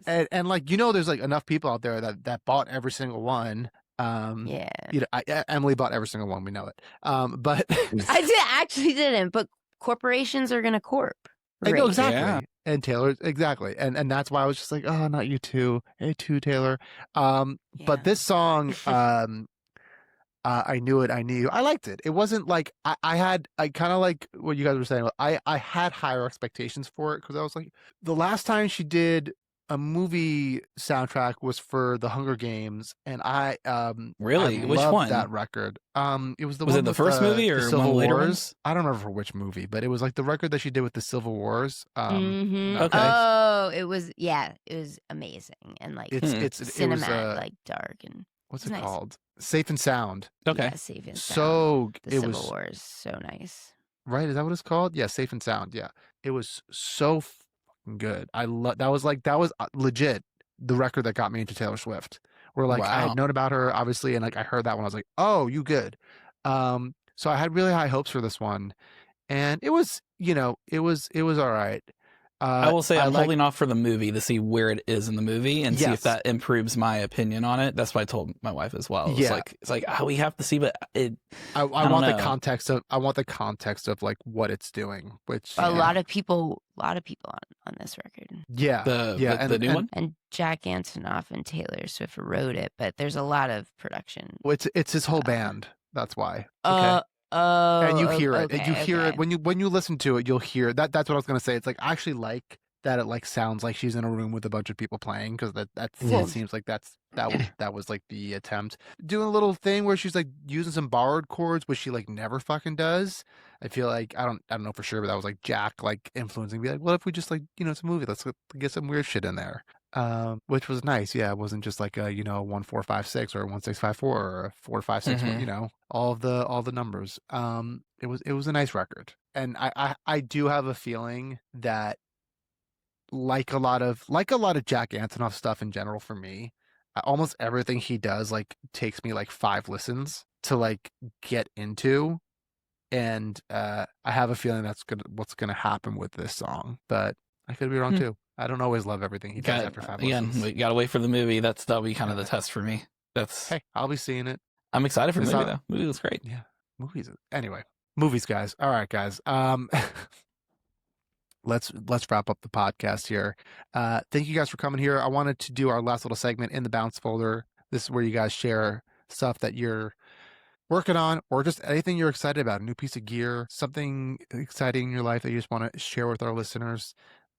and like there's like enough people out there that bought every single one. Emily bought every single one. We know it. But I didn't. But corporations are gonna corp. Right. Exactly. Yeah. And Taylor, exactly. And that's why I was just like, oh, not you too. Hey, too, Taylor. But this song, I knew it. I knew. I liked it. It wasn't like I kind of like what you guys were saying. I had higher expectations for it because I was like, the last time she did a movie soundtrack was for The Hunger Games, and I really I which loved one? That record. It was it the first movie or Civil one later Wars? ones? I don't remember for which movie, but it was like the record that she did with the Civil Wars. Okay. Oh, it was amazing and like it's cinematic, like dark and what's it called? Safe and Sound. Okay. Yeah, Safe and Sound. The Civil Wars, so nice. Right? Is that what it's called? Yeah, Safe and Sound. Yeah, it was so good. I love that was legit the record that got me into Taylor Swift. Where like I had known about her obviously, and like I heard that one, I was like, oh, you good. So I had really high hopes for this one, and it was all right. I will say I'm holding off for the movie to see where it is in the movie and see if that improves my opinion on it. That's what I told my wife as well. It's like we have to see, but I want the context of like what it's doing, which a lot of people on this record. Yeah. The new one? And Jack Antonoff and Taylor Swift wrote it, but there's a lot of production. Well, it's his whole band. That's why. Okay. And you hear it. And you hear it when you listen to it, you'll hear that. That's what I was gonna say. It's like I actually like that it like sounds like she's in a room with a bunch of people playing, because it seems like that was like the attempt. Doing a little thing where she's like using some borrowed chords, which she like never fucking does. I feel like I don't know for sure, but that was like Jack like influencing, be like, what if we just like it's a movie, let's get some weird shit in there. Which was nice. Yeah, it wasn't just like a 1 4 5 6 or 1 6 5 4 or a 4 5 6. All the numbers. It was a nice record, and I do have a feeling that like a lot of Jack Antonoff stuff in general, for me, almost everything he does like takes me like 5 listens to like get into, and I have a feeling that's what's gonna happen with this song, but I could be wrong too. I don't always love everything he does after 5 listens. Again, we gotta wait for the movie. That'll be kind of the test for me. Hey, I'll be seeing it. I'm excited for the movie, though. Movie looks great. Yeah, movies. Anyway, movies, guys. All right, guys. Let's wrap up the podcast here. Thank you guys for coming here. I wanted to do our last little segment in the bounce folder. This is where you guys share stuff that you're working on, or just anything you're excited about, a new piece of gear, something exciting in your life that you just want to share with our listeners.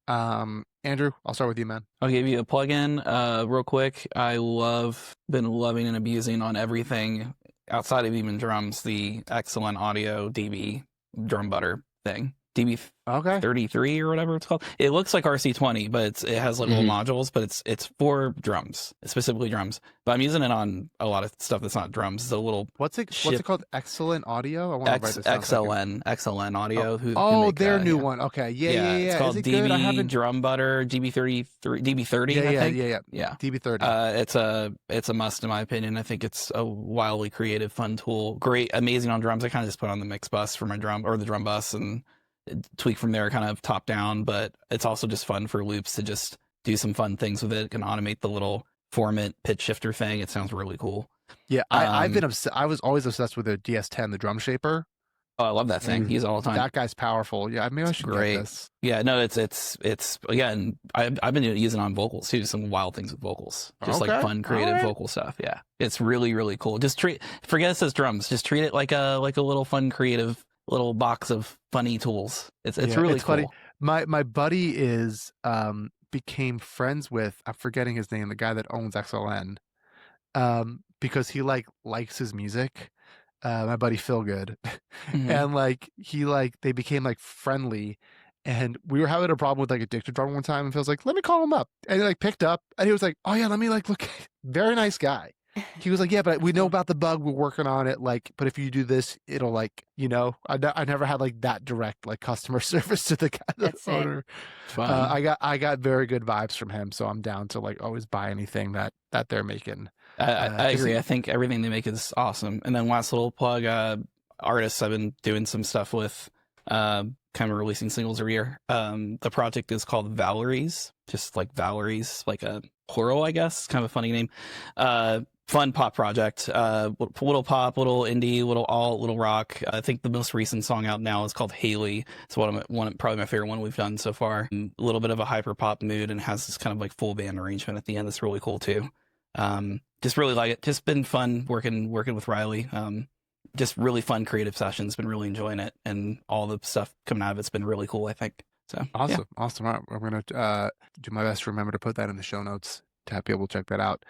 Andrew, I'll start with you, man. I'll give you a plug-in real quick. Been loving and abusing on everything outside of even drums, the excellent audio DB drum butter thing. DB 33 or whatever it's called. It looks like RC20, but it has like little modules, but it's for drums, specifically drums. But I'm using it on a lot of stuff that's not drums. It's a little what's it called? Excellent Audio. I want to write this down. XLN Audio. Their new one. Okay, yeah. It's called DB Drum Butter DB30. I think. Yeah. DB30. It's a must in my opinion. I think it's a wildly creative, fun tool. Great, amazing on drums. I kind of just put on the mix bus for my drum or the drum bus and tweak from there, kind of top down, but it's also just fun for loops to just do some fun things with it. Can automate the little formant pitch shifter thing. It sounds really cool. Yeah, I've been I was always obsessed with the DS10, the drum shaper. Oh, I love that thing. He's all the time. That guy's powerful. Yeah, maybe I should get this. Yeah, no, it's again, I've been using it on vocals too. Some wild things with vocals, just like fun, creative vocal stuff. Yeah, it's really, really cool. Just forget it says drums. Just treat it like a little fun, creative little box of funny tools. It's really cool. Funny. My buddy became friends with, I'm forgetting his name, the guy that owns XLN, because he likes his music. My buddy Philgood, and they became friendly, and we were having a problem with Addicted Drummer one time, and Phil's like, let me call him up, and he picked up, and he was like, oh yeah, let me look. Very nice guy. He was like, yeah, but we know about the bug, we're working on it, but if you do this, it'll I never had that direct customer service to the guy, the owner. I got very good vibes from him, so I'm down to always buy anything that they're making. I agree. I think everything they make is awesome. And then last little plug, artists I've been doing some stuff with, kind of releasing singles every year. The project is called Valerie's, just like Valerie's, like a plural, I guess, kind of a funny name. Fun pop project, little pop, little indie, little rock. I think the most recent song out now is called Haley. It's probably my favorite one we've done so far. A little bit of a hyper pop mood and has this kind of full band arrangement at the end. That's really cool too. Just really like it. Just been fun working with Riley. Just really fun creative sessions. Been really enjoying it, and all the stuff coming out of it's been really cool, I think. So awesome. All right, I'm gonna do my best to remember to put that in the show notes to have people check that out.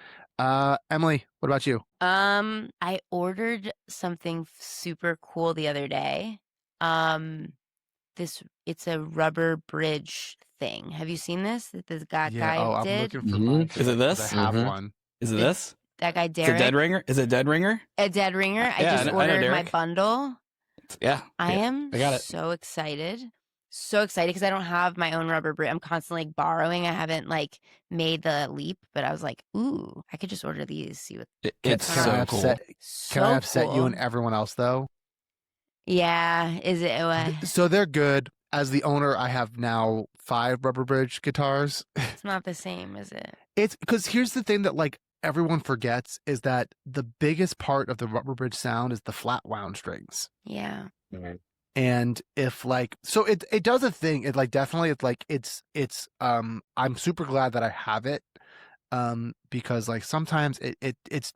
Emily, what about you? I ordered something super cool the other day. It's a rubber bridge thing. Have you seen this? That this guy did? I'm looking for mine. Is it this? I have one. Is it this? That guy Derek. Is it Dead Ringer? Is it Dead Ringer? A Dead Ringer. I just ordered my bundle. Yeah. I am I got it. so excited. So excited because I don't have my own rubber bridge. I'm constantly borrowing. I haven't made the leap, but I was like, ooh, I could just order these. See what it's so cool. Can I upset you and everyone else though? Yeah. Is it? So they're good. As the owner, I have now 5 rubber bridge guitars. It's not the same, is it? It's because here's the thing that everyone forgets is that the biggest part of the rubber bridge sound is the flat wound strings. Yeah. Mm-hmm. And if so it does a thing. It definitely it's I'm super glad that I have it. Because sometimes it's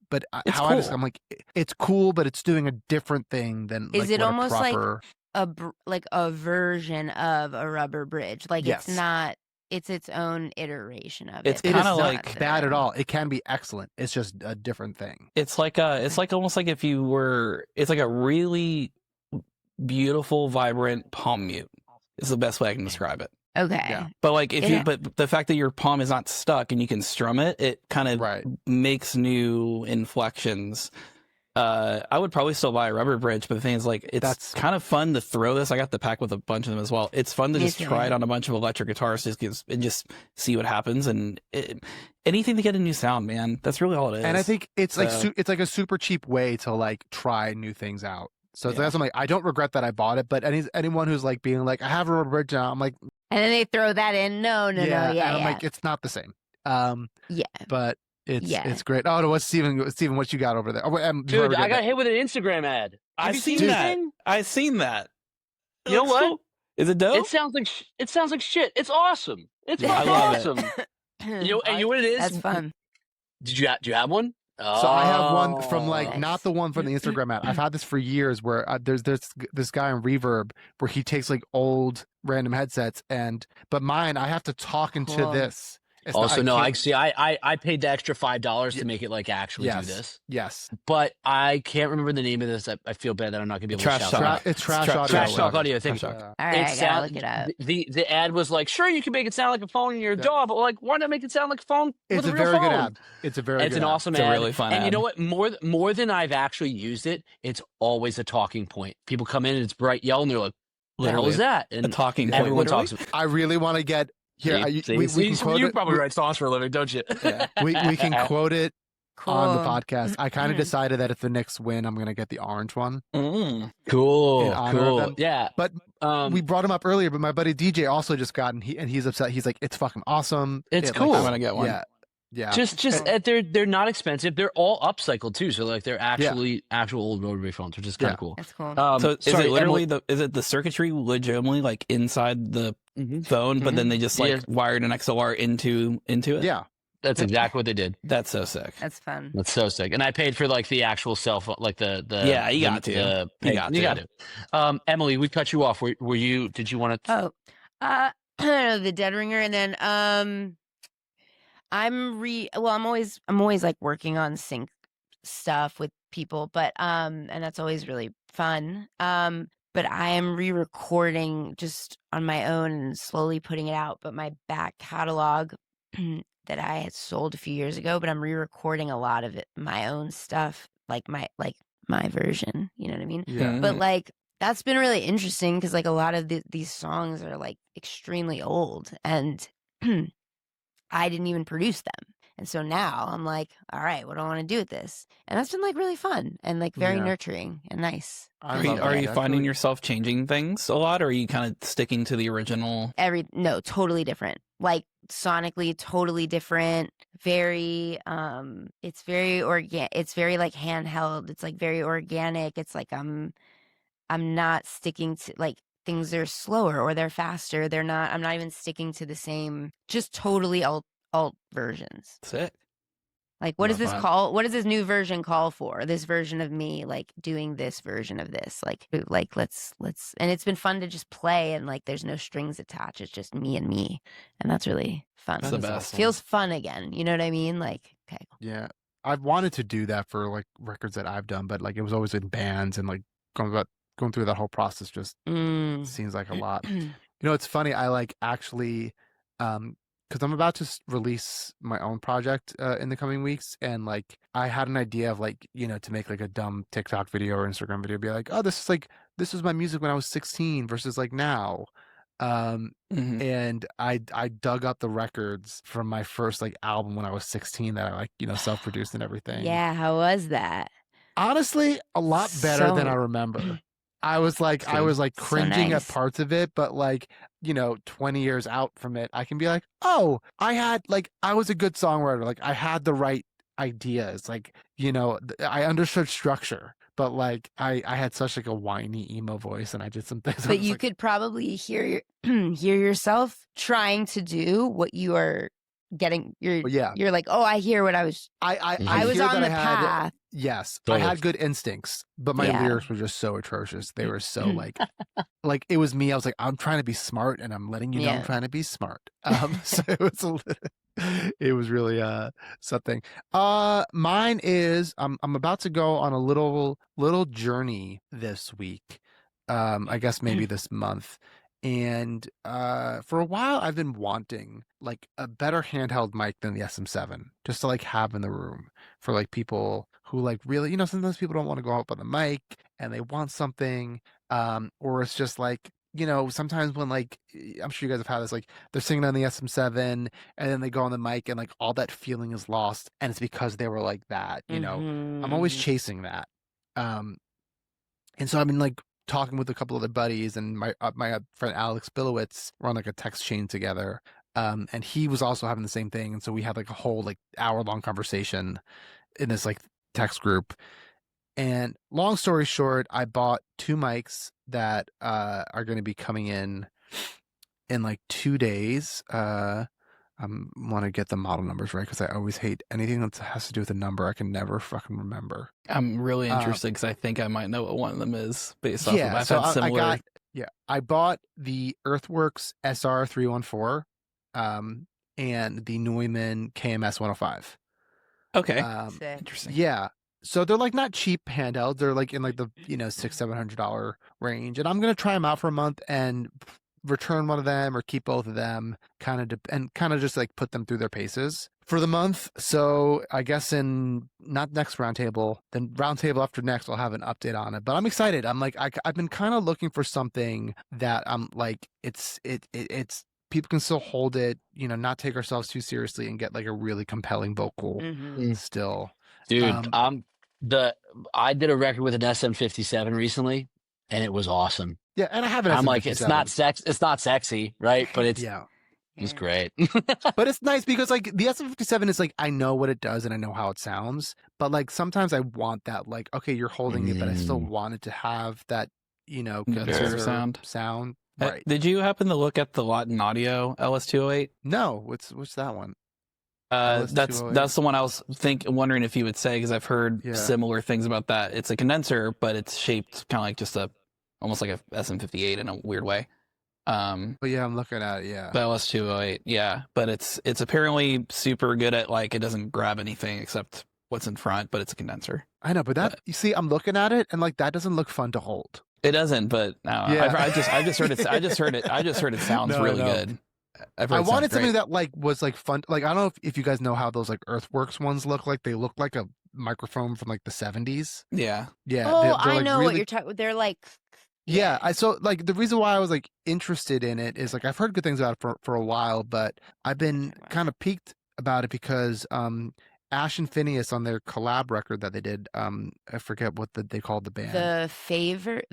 how cool. I'm it's cool, but it's doing a different thing than is it almost proper... a version of a rubber bridge? Yes. It's not. It's its own iteration of it. It's kind of bad at all. It can be excellent. It's just a different thing. It's almost like if you were. It's like a really beautiful, vibrant palm mute. Is the best way I can describe it. Okay. Yeah. But but the fact that your palm is not stuck and you can strum it, it kind of makes new inflections. I would probably still buy a rubber bridge, but the thing is that's kind of fun to throw this. I got the pack with a bunch of them as well. It's fun to just try it on a bunch of electric guitars and just see what happens. And anything to get a new sound, man. That's really all it is. And I think it's it's a super cheap way to try new things out. So that's I don't regret that I bought it, but anyone who's being I have a rubber bridge now, I'm And then they throw that in. No. and I'm like, it's not the same. Yeah. But it's Yeah. great. Oh, no, what's Stephen? What you got over there? Oh, Dude, I got hit with an Instagram ad. Have you seen that. this thing? I've seen that. You know what? Cool. Is it dope? It sounds like shit. It's awesome. It's Yeah, I fucking love awesome. You know what it is? That's fun. Do you have one? So I have one from like Nice. not the one from the Instagram ad. I've had this for years where there's this guy on Reverb where he takes like old random headsets but mine I have to talk into Cool. this. Also, no, I can't- see. I paid the extra $5 to make it like actually Yes. do this, Yes, but I can't remember the name of this. I feel bad that I'm not gonna be able Trash to shout Talk. it out. it's trash audio. Trash Talk Audio. Thank Trash you. Talk. All right, I gotta look it up. The ad was like, sure, you can make it sound like a phone in your Yeah. DAW, but like, why not make it sound like a phone with It's a a real very phone? good ad. It's a very It's good an ad. awesome It's ad. a really fun and you ad. know what? More than I've actually used it, it's always a talking point. People come in and it's bright yellow, and they're like, "What the hell Literally is that?" a And talking point. everyone literally? talks. I really want to get here. We can quote you it. probably write songs for a living, don't you? Yeah, we can quote it Cool. on the podcast. I kind of decided that if the Knicks win, I'm gonna get the orange one. Mm. In honor of them. Yeah, But we brought him up earlier, but my buddy DJ also just got and he's upset. He's like, it's fucking awesome. It's Like, cool. I'm gonna get one. Yeah. just they're not expensive. They're all upcycled too, so like they're actually actual old rotary phones, which is kind of cool. That's cool. So is sorry, it literally is it the circuitry legitimately like inside the phone, but then they just like wired an XLR into it? Yeah. That's exactly what they did. That's so sick. That's fun. That's so sick. And I paid for like the actual cell phone, like the Yeah, you got to. You got to. Emily, we cut you off. Were you? Did you want to? Oh, the Dead Ringer, and then I'm always like working on sync stuff with people, but and that's always really fun. But I am re-recording just on my own and slowly putting it out. But my back catalog that I had sold a few years ago, but I'm re-recording a lot of it, my own stuff, like my version. You know what I mean? Yeah. But like that's been really interesting because like a lot of these songs are like extremely old, and I didn't even produce them. And so now I'm like, all right, what do I want to do with this? And that's been like really fun and like very nurturing and nice. Are you finding yourself changing things a lot, or are you kind of sticking to the original? No, totally different. Like sonically, totally different. Very, it's very it's very like handheld. It's like very organic. It's like I'm not sticking to like things are slower or they're faster. I'm not even sticking to the same, just totally alt versions. Sick. Like, what does this call? What does this new version call for? This version of me, like doing this version of this, like let's, and it's been fun to just play and like there's no strings attached. It's just me, and that's really fun. That's the best. awesome. Feels fun again. You know what I mean? Like, okay. Yeah. I've wanted to do that for like records that I've done, but like it was always in bands and like going through that whole process just seems like a lot. You know, it's funny. I like actually, because I'm about to release my own project in the coming weeks, and like I had an idea of like, you know, to make like a dumb TikTok video or Instagram video, be like, oh, this was my music when I was 16 versus like now. And I dug up the records from my first like album when I was 16 that I like, you know, self-produced and everything. Yeah, how was that? Honestly, a lot better than So- I remember. I was like So cringing nice. at parts of it, but like, you know, 20 years out from it, I can be like, oh, I was a good songwriter. Like I had the right ideas. Like, you know, I understood structure, but like I had such like a whiny emo voice and I did some things. But you could probably hear yourself trying to do what you are getting. You're like, oh, I hear what I was. I was hear on that the I had- path. Yes, Totally. I had good instincts, but my Yeah. lyrics were just so atrocious. They were so like it was me. I was like, I'm trying to be smart, and I'm letting you know I'm Yeah. trying to be smart. So it was really something. Mine is I'm about to go on a little journey this week. I guess maybe this month. And for a while, I've been wanting like a better handheld mic than the SM7, just to like have in the room for like people who like really, you know, sometimes people don't want to go out on the mic and they want something, or it's just like, you know, sometimes when like I'm sure you guys have had this, like they're singing on the SM7 and then they go on the mic and like all that feeling is lost, and it's because they were like that, you know. I'm always chasing that, and so I've been like talking with a couple other buddies, and my friend Alex Bilowitz were on like a text chain together. And he was also having the same thing. And so we had like a whole like hour-long conversation in this like text group. And long story short, I bought 2 mics that are going to be coming in like 2 days. I want to get the model numbers right because I always hate anything that has to do with a number. I can never fucking remember. I'm really interested because I think I might know what one of them is based off of I've had similar. I bought the Earthworks SR314 and the Neumann KMS 105. Okay. Interesting. Yeah. So they're like not cheap handhelds. They're like in like the $600-700 range. And I'm gonna try them out for a month and return one of them or keep both of them, kind of just like put them through their paces for the month. So I guess in not next roundtable, then roundtable after next, I'll have an update on it. But I'm excited. I'm like I've been kind of looking for something that I'm like it's people can still hold it, not take ourselves too seriously and get like a really compelling vocal still. Dude, I did a record with an SM57 recently, and it was awesome. Yeah, and I have an I'm SM57. like, it's not sexy, right? But it's great. But it's nice because like the SM57 is like, I know what it does and I know how it sounds, but like sometimes I want that, like, okay, you're holding it, but I still want it to have that, condenser sound. Right. Did you happen to look at the Lawton Audio LS208? No, what's that one? That's the one I was wondering if you would say, because I've heard similar things about that. It's a condenser, but it's shaped kind of like just almost like a SM58 in a weird way. But yeah, I'm looking at it. Yeah, the LS208. Yeah, but it's apparently super good at like it doesn't grab anything except what's in front, but it's a condenser. I know, but you see, I'm looking at it and like that doesn't look fun to hold. It doesn't, but no, I just heard it. I just heard it sounds really good. I wanted something that like was like fun. Like I don't know if you guys know how those like Earthworks ones look like. They look like a microphone from like the 70s. Yeah. Yeah. Oh, they're I like know really... what you're talking. They're like. Yeah. So like the reason why I was like interested in it is like I've heard good things about it for a while, but I've been kind of piqued about it because Ash and Finneas on their collab record that they did, I forget what they called the band. The Favors.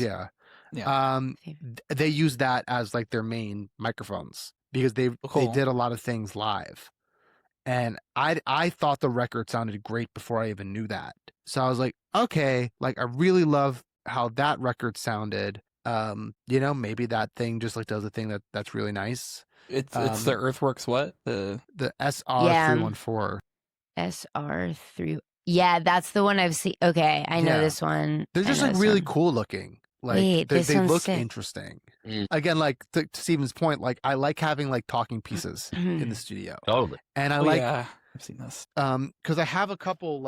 Yeah. Yeah. They use that as like their main microphones because they did a lot of things live. And I thought the record sounded great before I even knew that. So I was like, okay, like I really love how that record sounded. Maybe that thing just like does a thing that's really nice. It's the Earthworks what? The SR314. SR3. Yeah, that's the one I've seen. Okay, I know this one. They're just like really cool looking. Like they look sick. Interesting. Again, like to Stephen's point, like I like having like talking pieces in the studio. Totally. And I I've seen this. Because I have a couple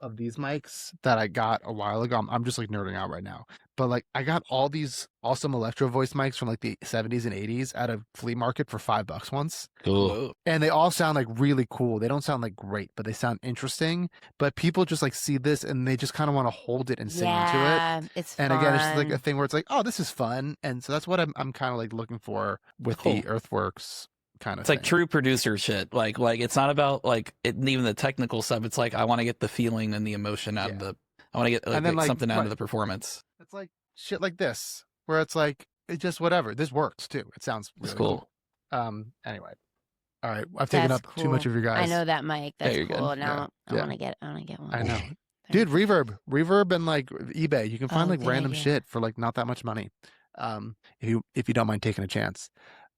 of these mics that I got a while ago. I'm just like nerding out right now. But like I got all these awesome electro voice mics from like the 70s and 80s at a flea market for $5 once. Cool. And they all sound like really cool. They don't sound like great, but they sound interesting. But people just like see this and they just kind of want to hold it and sing into it. It's and fun. Again, it's just like a thing where it's like, oh, this is fun. And so that's what I'm kind of like looking for with the Earthworks kind of thing. Like true producer shit. Like it's not about like even the technical stuff. It's like I want to get the feeling and the emotion out of the. I want to get something out of the performance. It's like shit like this, where it's like it's just whatever. This works too. It sounds really cool. Anyway, all right. I've taken up too much of your guys. I know that mic. That's cool. Good. Now I want to get one. I know, dude. Reverb, and like eBay. You can find like random shit for like not that much money. If you don't mind taking a chance.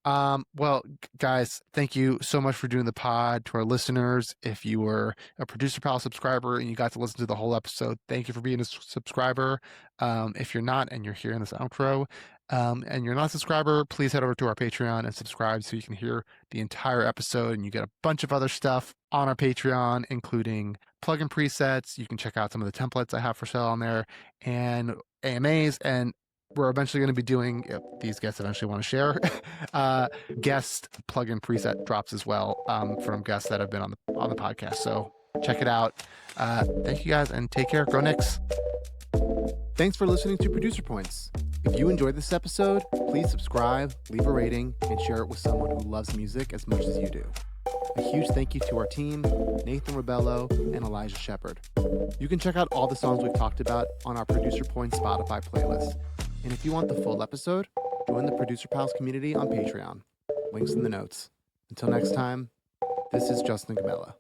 Well, guys, thank you so much for doing the pod. To our listeners, if you were a Producer Pal subscriber and you got to listen to the whole episode, thank you for being a subscriber. If you're not and you're hearing this outro, and you're not a subscriber, please head over to our Patreon and subscribe so you can hear the entire episode, and you get a bunch of other stuff on our Patreon, including plugin presets. You can check out some of the templates I have for sale on there, and AMAs, and we're eventually going to be doing, if these guests eventually want to share, guest plugin preset drops as well, from guests that have been on the podcast. So check it out. Thank you guys and take care. Go Knicks. Thanks for listening to Producer Points. If you enjoyed this episode, please subscribe, leave a rating, and share it with someone who loves music as much as you do. A huge thank you to our team, Nathan Rebello and Elijah Shepard. You can check out all the songs we've talked about on our Producer Points Spotify playlist. And if you want the full episode, join the Producer Pals community on Patreon. Links in the notes. Until next time, this is Justin Gamella.